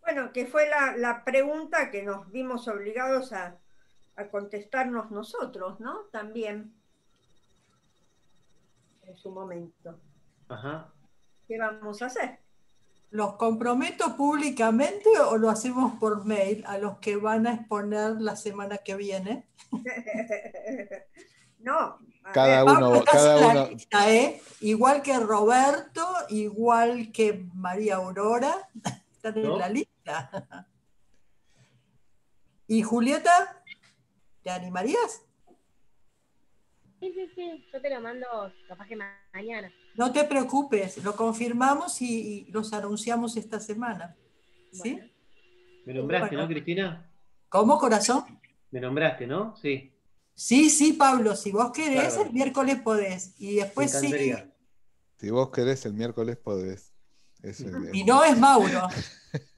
Bueno, que fue la pregunta que nos vimos obligados a contestarnos nosotros, ¿no? También, en su momento. Ajá. ¿Qué vamos a hacer? ¿Los comprometo públicamente o lo hacemos por mail a los que van a exponer la semana que viene? No. Cada uno. Lista, igual que Roberto, igual que María Aurora, están en la lista. ¿Y Julieta? ¿Te animarías? Sí, yo te lo mando capaz que mañana. No te preocupes, lo confirmamos y los anunciamos esta semana. ¿Sí? Bueno. ¿Me nombraste, no, Cristina? ¿Cómo, corazón? Me nombraste, ¿no? Sí. Sí, Pablo, si vos querés, Claro. el miércoles podés. Y después sí. Si vos querés, el miércoles podés. Y no es Mauro.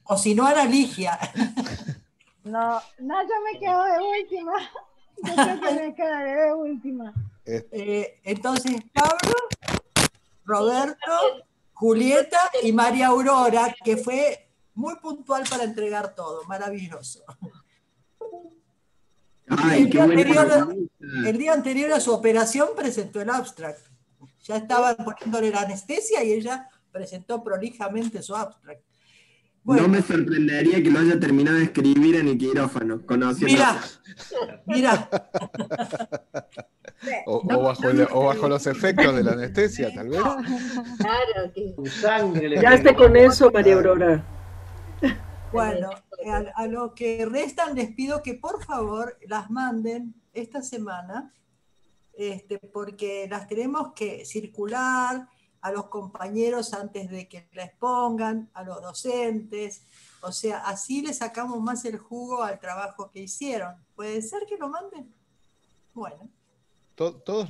O si no, Ana Ligia. No, yo me quedo de última. Yo creo que me quedaré de última. Entonces, Pablo, Roberto, Julieta y María Aurora, que fue muy puntual para entregar todo. Maravilloso. Ay, el día anterior a su operación presentó el abstract. Ya estaban poniéndole la anestesia y ella presentó prolijamente su abstract. Bueno, no me sorprendería que lo haya terminado de escribir en el quirófano. Mira. O bajo los efectos de la anestesia, tal vez. Claro que... Ya esté con eso, María Aurora. Bueno, a lo que restan les pido que por favor las manden esta semana, porque las tenemos que circular a los compañeros antes de que la expongan, a los docentes, o sea, así le sacamos más el jugo al trabajo que hicieron. ¿Puede ser que lo manden? Bueno. ¿Todos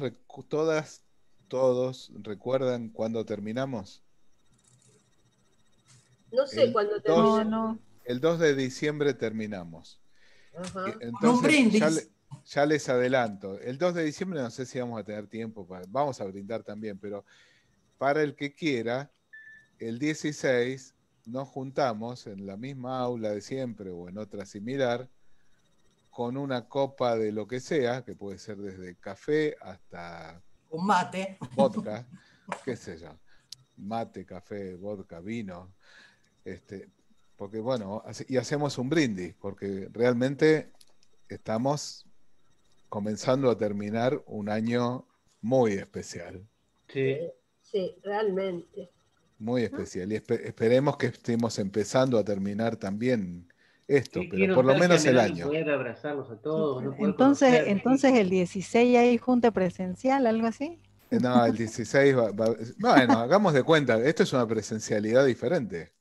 recuerdan cuándo terminamos? No sé cuándo terminamos. No. El 2 de diciembre terminamos. Ajá. Entonces, ya les adelanto. El 2 de diciembre no sé si vamos a tener tiempo, vamos a brindar también, pero para el que quiera, el 16 nos juntamos en la misma aula de siempre o en otra similar, con una copa de lo que sea, que puede ser desde café hasta un mate, vodka, qué sé yo, mate, café, vodka, vino, porque bueno, y hacemos un brindis, porque realmente estamos comenzando a terminar un año muy especial. Sí, realmente. Muy especial, y esperemos que estemos empezando a terminar también esto, pero por lo menos el año. Poder abrazarlos a todos, no poder Entonces el 16 hay junta presencial, algo así. No, el 16 bueno, hagamos de cuenta, esto es una presencialidad diferente.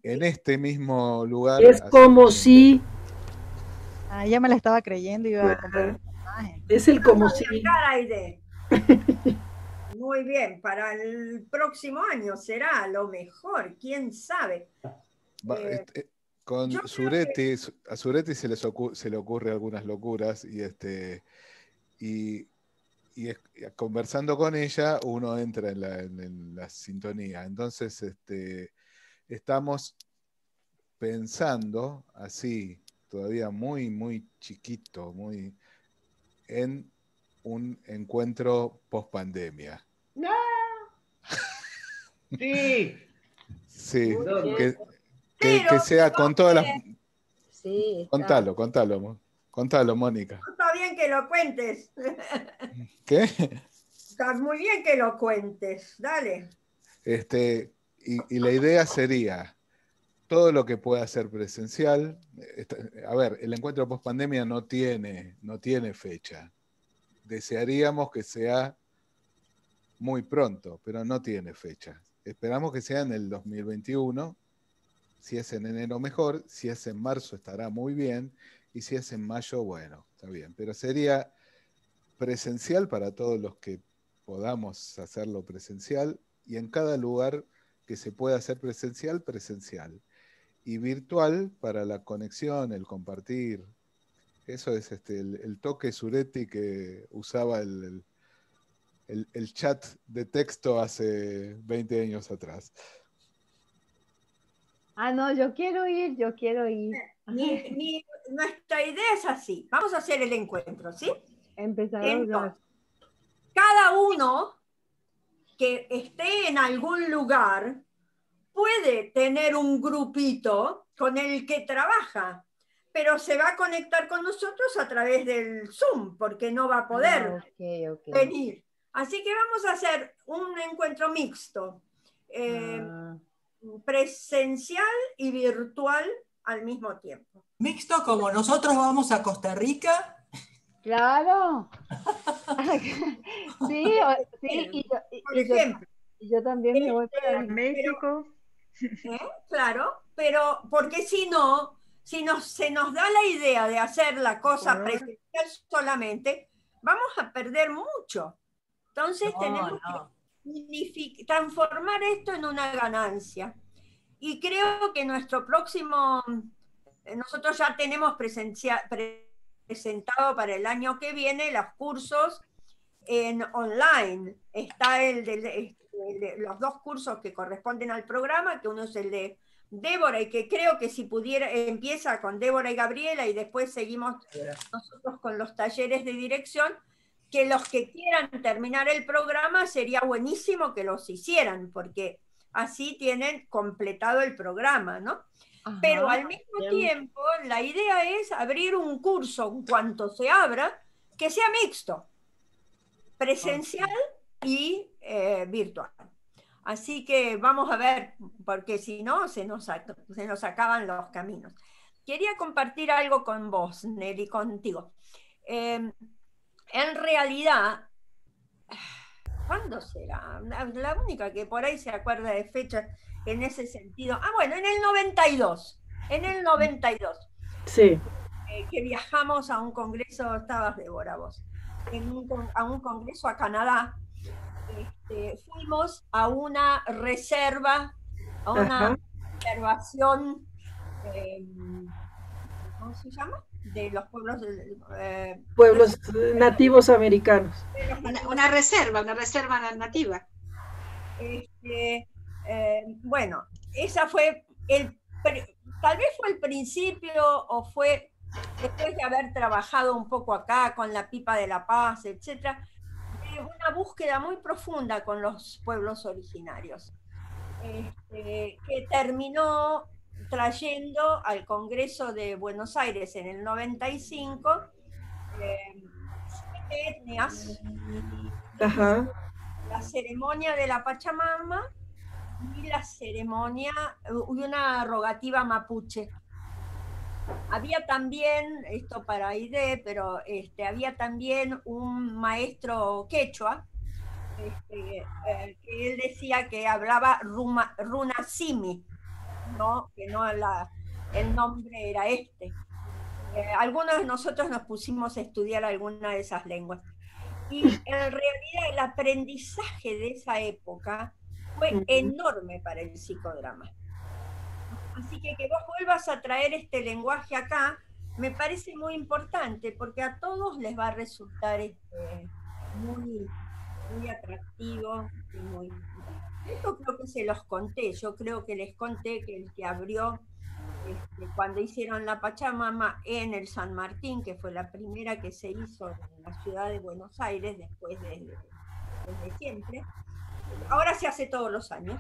En este mismo lugar. Es como si... Ah, ya me la estaba creyendo y iba a comprar el personaje. Es el como si... Muy bien, para el próximo año será a lo mejor, quién sabe. Con Zuretti, a Zuretti se le ocurre algunas locuras y conversando con ella uno entra en la sintonía. Entonces estamos pensando así, todavía muy, muy chiquito, en un encuentro post pandemia. ¡No! Sí. Sí, que sea con todas las... Sí, contalo, Mónica. Está bien que lo cuentes. ¿Qué? Está muy bien que lo cuentes, dale. Y la idea sería todo lo que pueda ser presencial. A ver, el encuentro post pandemia no tiene fecha. Desearíamos que sea muy pronto, pero no tiene fecha. Esperamos que sea en el 2021. Si es en enero, mejor. Si es en marzo, estará muy bien. Y si es en mayo, bueno, está bien. Pero sería presencial para todos los que podamos hacerlo presencial. Y en cada lugar que se pueda hacer presencial, presencial. Y virtual para la conexión, el compartir. Eso es el toque Zuretti que usaba el chat de texto hace 20 años atrás. Ah, no, yo quiero ir. Nuestra idea es así. Vamos a hacer el encuentro, ¿sí? Empezar a hablar. Cada uno que esté en algún lugar puede tener un grupito con el que trabaja, pero se va a conectar con nosotros a través del Zoom, porque no va a poder venir. Así que vamos a hacer un encuentro mixto. Presencial y virtual al mismo tiempo. Mixto como nosotros vamos a Costa Rica. Claro. Sí, por ejemplo. Yo también me voy para México. Claro, pero porque si no, se nos da la idea de hacer la cosa presencial solamente, vamos a perder mucho. Entonces tenemos que transformar esto en una ganancia. Y creo que nuestro próximo, nosotros ya tenemos presentado para el año que viene los cursos en online. Está los dos cursos que corresponden al programa, que uno es el de Débora, y que creo que si pudiera, empieza con Débora y Gabriela, y después seguimos nosotros con los talleres de dirección, que los que quieran terminar el programa sería buenísimo que los hicieran, porque así tienen completado el programa, ¿no? Ajá. Pero al mismo tiempo, la idea es abrir un curso, en cuanto se abra, que sea mixto, presencial y virtual. Así que vamos a ver, porque si no, se nos acaban los caminos. Quería compartir algo con vos, Nelly, contigo. En realidad, ¿cuándo será? La única que por ahí se acuerda de fechas en ese sentido. Ah, bueno, en el 92. En el 92. Sí. Que viajamos a un congreso, estabas Débora vos, a un congreso a Canadá. Fuimos a una reserva, a una reservación, ¿cómo se llama? De los pueblos pueblos nativos americanos. Una reserva nativa. Bueno, esa fue tal vez fue el principio, o fue después de haber trabajado un poco acá con la Pipa de la Paz, etcétera, una búsqueda muy profunda con los pueblos originarios, que terminó trayendo al Congreso de Buenos Aires en el 95 7 etnias, la ceremonia de la Pachamama y la ceremonia, una rogativa mapuche. Había también, esto para ID, pero había también un maestro quechua que él decía que hablaba runasimi, ¿no? Que no el nombre era este. Algunos de nosotros nos pusimos a estudiar alguna de esas lenguas. Y en realidad el aprendizaje de esa época fue enorme para el psicodrama. Así que vos vuelvas a traer este lenguaje acá, me parece muy importante, porque a todos les va a resultar muy, muy atractivo. Y muy... Esto creo que se los conté, yo creo que les conté que el que abrió cuando hicieron la Pachamama en el San Martín, que fue la primera que se hizo en la ciudad de Buenos Aires, después desde siempre, ahora se hace todos los años,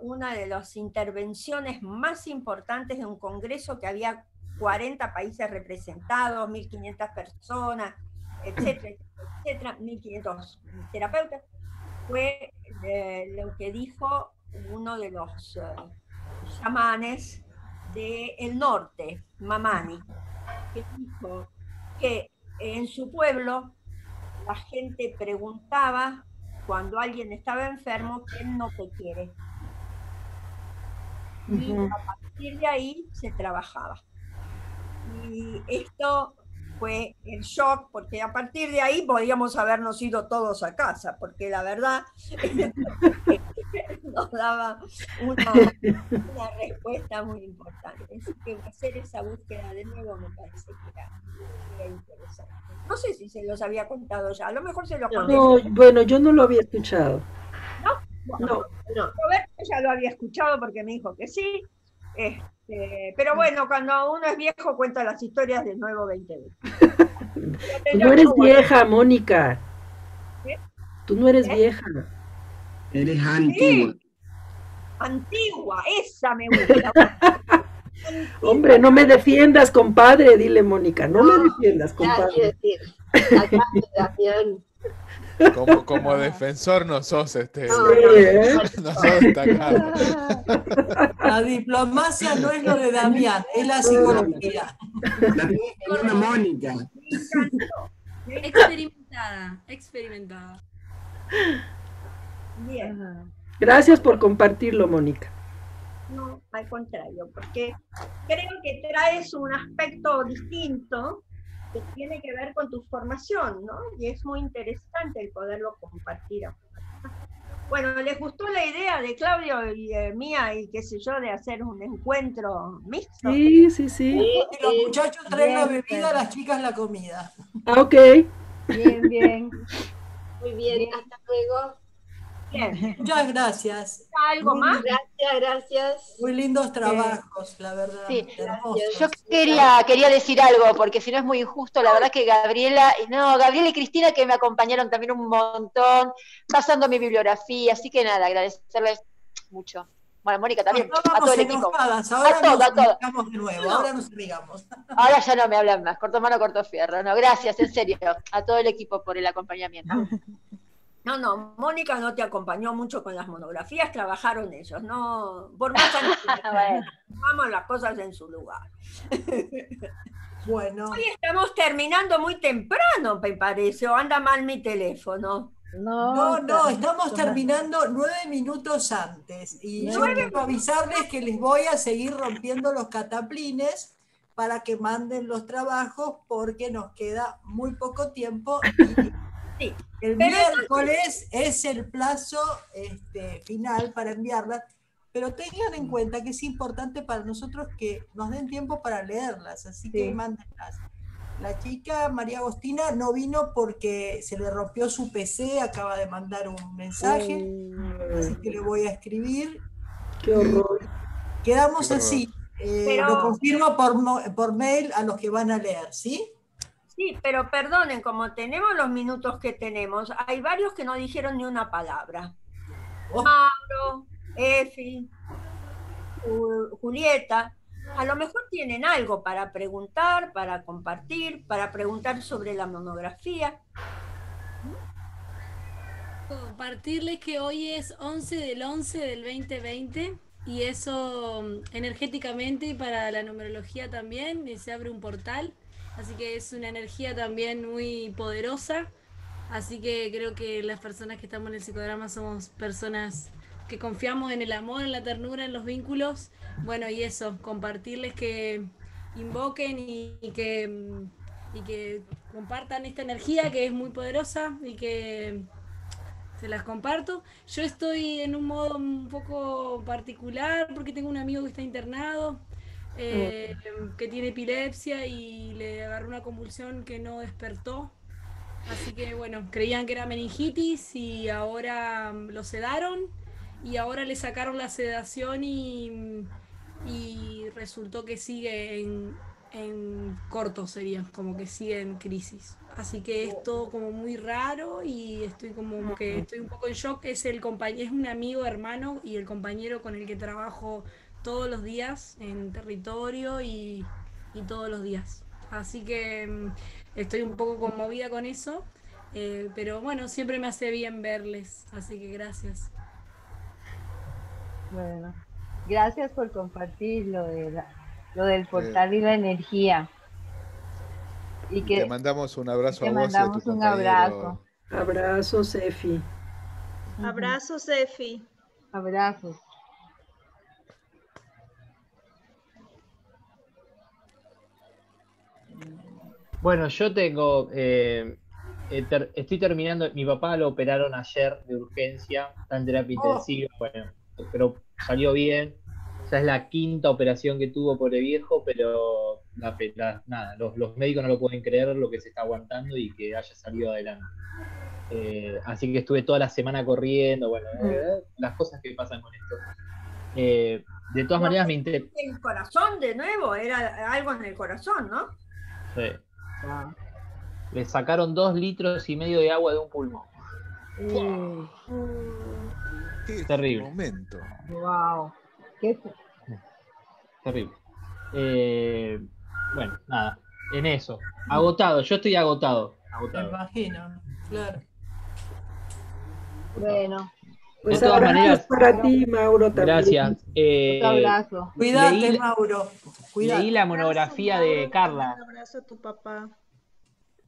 una de las intervenciones más importantes de un congreso que había 40 países representados, 1.500 personas, etcétera, etcétera, 1.500 terapeutas, fue lo que dijo uno de los chamanes del norte, Mamani, que dijo que en su pueblo la gente preguntaba cuando alguien estaba enfermo, ¿quién no te quiere? Y a partir de ahí se trabajaba. Y esto fue el shock, porque a partir de ahí podíamos habernos ido todos a casa, porque la verdad nos daba una respuesta muy importante. Así que hacer esa búsqueda de nuevo me parece que era interesante. No sé si se los había contado ya, a lo mejor se los conté. No, bueno, yo no lo había escuchado. ¿No? Bueno, no. Roberto ya lo había escuchado porque me dijo que sí. Pero bueno, cuando uno es viejo cuenta las historias del nuevo 2020. Tú no eres vieja, Mónica. ¿Qué? Tú no eres vieja. Eres antigua. Sí. Antigua, esa me gusta. Hombre, no me defiendas, compadre, dile, Mónica, no me defiendas, compadre. Como defensor no sos no sos destacado. La diplomacia no es lo de Damián, es la psicología. La Mónica. Experimentada. Bien. Gracias por compartirlo, Mónica. No, al contrario, porque creo que traes un aspecto distinto que tiene que ver con tu formación, ¿no? Y es muy interesante el poderlo compartir. Bueno, ¿les gustó la idea de Claudio y mía y qué sé yo, de hacer un encuentro mixto? Sí, sí, sí. Y los muchachos traen la bebida, las chicas la comida. Ah, ok. Bien, bien. Muy bien, hasta luego. Bien. Muchas gracias. ¿Algo más? Gracias. Muy lindos trabajos, la verdad. Sí. Yo quería decir algo, porque si no es muy injusto, la verdad que Gabriela y Cristina, que me acompañaron también un montón, pasando mi bibliografía, así que nada, agradecerles mucho. Bueno, Mónica también, a todo el equipo. Ahora nos amigamos de nuevo, ahora nos amigamos. Ahora ya no me hablan más, corto mano, corto fierro. No, gracias, en serio, a todo el equipo por el acompañamiento. No, Mónica no te acompañó mucho con las monografías, trabajaron ellos, no, por más bueno. Vamos las cosas en su lugar. Bueno. Hoy estamos terminando muy temprano, me parece, o anda mal mi teléfono. No, estamos terminando 9 minutos antes. Y yo quiero avisarles que les voy a seguir rompiendo los cataplines para que manden los trabajos porque nos queda muy poco tiempo. Y el miércoles es el plazo final para enviarlas, pero tengan en cuenta que es importante para nosotros que nos den tiempo para leerlas, así que mándenlas. La chica María Agostina no vino porque se le rompió su PC, acaba de mandar un mensaje, así que le voy a escribir. ¡Qué horror! Quedamos así, lo confirmo por mail a los que van a leer, ¿sí? Sí, pero perdonen, como tenemos los minutos que tenemos, hay varios que no dijeron ni una palabra. Mauro, Efi, Julieta, a lo mejor tienen algo para preguntar, para compartir, para preguntar sobre la monografía. Compartirles que hoy es 11 del 11 del 2020 y eso energéticamente y para la numerología también, y se abre un portal. Así que es una energía también muy poderosa Así que creo que las personas que estamos en el psicodrama somos personas que confiamos en el amor, en la ternura, en los vínculos. Bueno, y eso, compartirles que invoquen y que compartan esta energía que es muy poderosa y que se las comparto. Yo estoy en un modo un poco particular porque tengo un amigo que está internado, que tiene epilepsia y le agarró una convulsión que no despertó. Así que bueno, creían que era meningitis y ahora lo sedaron y ahora le sacaron la sedación y resultó que sigue en corto, sería, como que sigue en crisis. Así que es todo como muy raro y estoy como que estoy un poco en shock. Es es un amigo, hermano y el compañero con el que trabajo todos los días en territorio y todos los días. Así que estoy un poco conmovida con eso, pero bueno, siempre me hace bien verles, así que gracias. Bueno, gracias por compartir lo del portal y la energía. Y te mandamos un abrazo a vos y a tu mandamos un abrazo. Abrazos, Efi. Abrazos, Efi. Abrazos. Bueno, yo tengo, estoy terminando, mi papá lo operaron ayer de urgencia, está en terapia intensiva, bueno, pero salió bien. Ya es la quinta operación que tuvo por el viejo, pero nada, los médicos no lo pueden creer lo que se está aguantando y que haya salido adelante. Así que estuve toda la semana corriendo, bueno, las cosas que pasan con esto. De todas maneras me interesa. El corazón de nuevo, era algo en el corazón, ¿no? Sí. Le sacaron 2,5 litros de agua de un pulmón. Qué terrible. Momento. Wow. Qué terrible. Bueno, nada, en eso. Agotado, yo estoy agotado. Me imagino, claro. Bueno. Pues de todas maneras, para ti, Mauro, también. Gracias. Un abrazo. Cuídate, Mauro. Cuídate. Leí la monografía de Carla. Un abrazo a tu papá.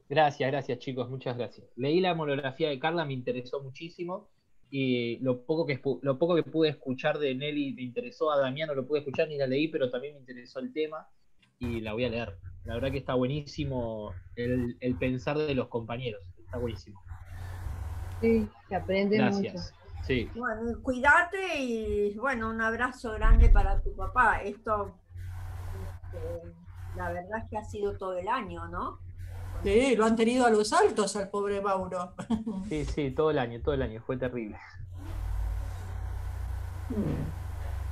Gracias, chicos, muchas gracias. Leí la monografía de Carla, me interesó muchísimo. Y lo poco que pude escuchar de Nelly me interesó. A Damián no lo pude escuchar ni la leí, pero también me interesó el tema y la voy a leer. La verdad que está buenísimo el pensar de los compañeros. Está buenísimo. Sí, se aprende Gracias. mucho. Sí. Bueno, cuídate y bueno, un abrazo grande para tu papá. Esto, la verdad es que ha sido todo el año, ¿no? Sí, lo han tenido a los altos al pobre Mauro. Sí, todo el año, fue terrible.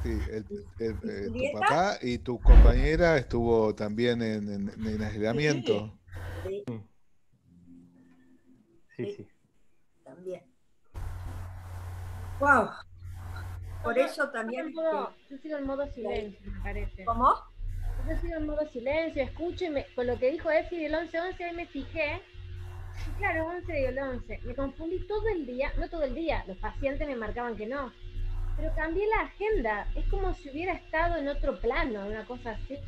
Sí, tu papá y tu compañera estuvo también en aislamiento. Sí. También. Wow. Por eso también. Yo sigo en modo silencio, me parece. ¿Cómo? Yo sigo en modo silencio, escucho y con lo que dijo Efi del 11-11, ahí me fijé. Y claro, 11 y el 11. Me confundí todo el día, no todo el día, los pacientes me marcaban que no. Pero cambié la agenda. Es como si hubiera estado en otro plano, una cosa así.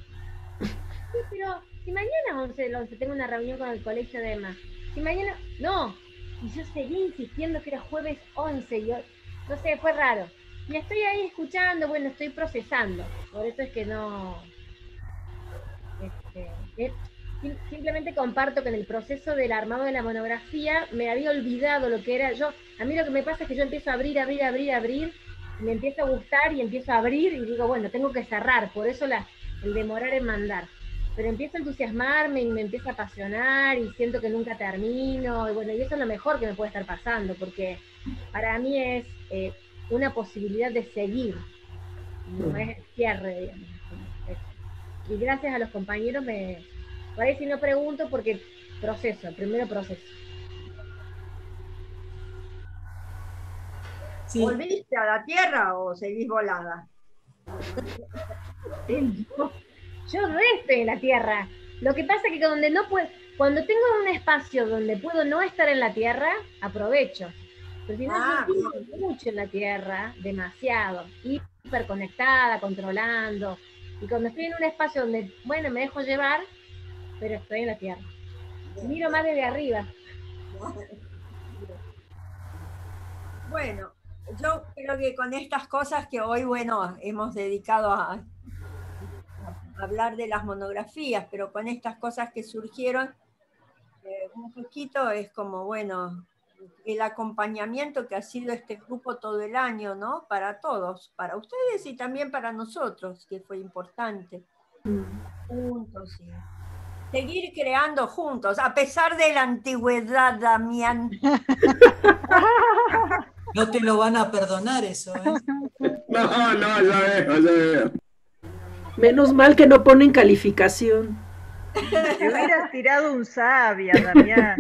Sí, pero si mañana 11 del 11 tengo una reunión con el colegio de Emma. Si mañana. No. Y yo seguí insistiendo que era jueves 11. Y yo, no sé, fue raro. Y estoy ahí escuchando, bueno, estoy procesando. Por eso es que no. Simplemente comparto que en el proceso del armado de la monografía me había olvidado lo que era yo. A mí lo que me pasa es que yo empiezo a abrir, y me empieza a gustar y empiezo a abrir y digo, bueno, tengo que cerrar, por eso el demorar en mandar. Pero empiezo a entusiasmarme y me empieza a apasionar y siento que nunca termino, y bueno, y eso es lo mejor que me puede estar pasando, porque para mí es una posibilidad de seguir, no es el cierre, digamos. Y gracias a los compañeros por ahí si no pregunto porque primero proceso. Sí. ¿Volviste a la Tierra o seguís volada? Yo estoy en la Tierra. Lo que pasa es que cuando tengo un espacio donde puedo no estar en la Tierra, aprovecho. Pero si no, yo estoy mucho en la Tierra, demasiado, hiperconectada, controlando. Y cuando estoy en un espacio donde, bueno, me dejo llevar, pero estoy en la Tierra. Miro más desde arriba. Bueno, yo creo que con estas cosas que hoy, bueno, hemos dedicado a hablar de las monografías, pero con estas cosas que surgieron, un poquito es como, bueno, el acompañamiento que ha sido este grupo todo el año, ¿no? Para todos, para ustedes y también para nosotros, que fue importante. Juntos, sí. Seguir creando juntos, a pesar de la antigüedad, Damián. No te lo van a perdonar eso, ¿eh? No, ya veo. Menos mal que no ponen calificación. Te hubieras tirado un sabia, Damián.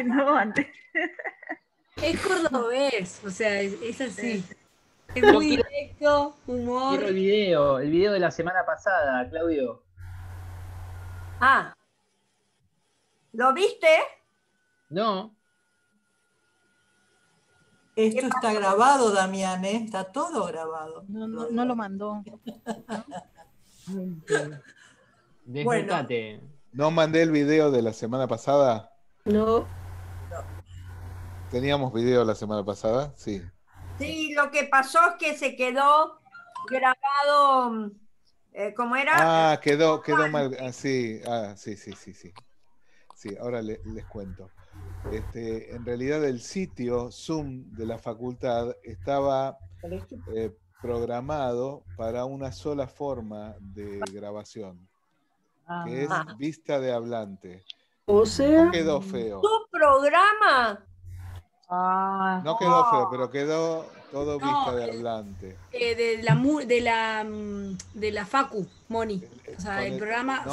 No, antes. Es cordobés, o sea, es así. Es muy directo, humor. Quiero el video de la semana pasada, Claudio. Ah, ¿lo viste? No. Esto está grabado, Damián, ¿eh? Está todo grabado. No lo mandó. Desmutate. ¿No mandé el video de la semana pasada? No. ¿Teníamos video la semana pasada? Sí. Sí, lo que pasó es que se quedó grabado, ¿cómo era? Ah, quedó mal. Sí. Sí, ahora les cuento. En realidad el sitio Zoom de la facultad estaba programado para una sola forma de grabación, que es vista de hablante. O sea, no quedó feo. ¿Tu programa? No quedó feo, pero quedó todo vista de hablante. De la Facu, Moni. O sea, el programa.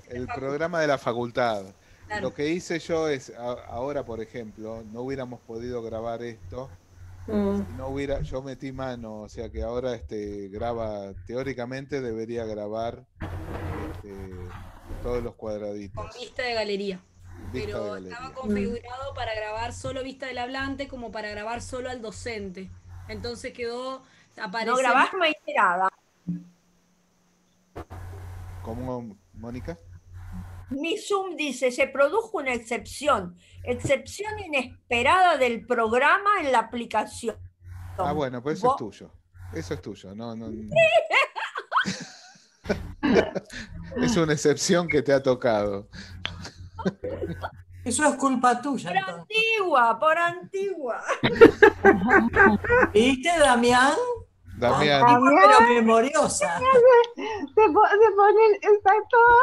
El programa de la facultad. Claro. Lo que hice yo es, ahora por ejemplo, no hubiéramos podido grabar esto. Si no hubiera, yo metí mano, o sea que ahora graba, teóricamente debería grabar todos los cuadraditos. Con vista de galería. Pero estaba configurado para grabar solo vista del hablante como para grabar solo al docente. Entonces quedó... No grabás Maicerada. ¿Cómo, Mónica? Mi Zoom dice, se produjo una excepción inesperada del programa en la aplicación. Ah, bueno, pues eso es tuyo. Eso es tuyo, no. Es una excepción que te ha tocado. Eso es culpa tuya. Por antigua. ¿Viste, Damián? Damián. Pero memoriosa. Se pone, está todo.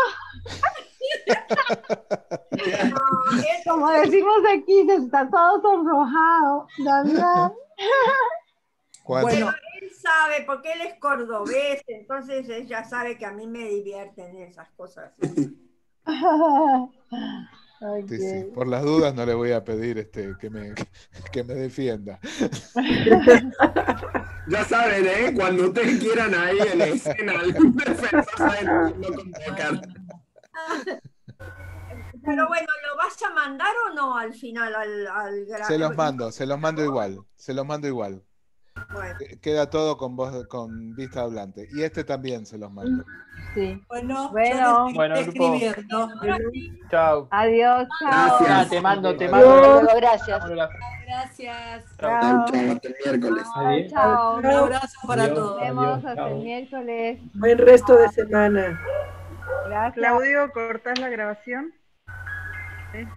Como decimos aquí, está todo sonrojado, Damián. Bueno, él sabe, porque él es cordobés, entonces él ya sabe que a mí me divierten esas cosas. Okay. Sí. Por las dudas no le voy a pedir que me defienda. Ya saben, cuando ustedes quieran ahí en la escena algún defensor saben no convocar. Pero bueno, ¿lo vas a mandar o no al final al Se los mando igual. Bueno. Queda todo con vista hablante. Y también se los mando. Sí. Bueno, escribiendo. Chao. Adiós, chao. Gracias. Te mando. Gracias. Gracias. Chao. Hasta el miércoles. Chao. Un abrazo para todos. Nos vemos hasta el miércoles. Buen resto de semana. Gracias. Claudio, ¿cortás la grabación? Sí,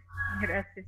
gracias.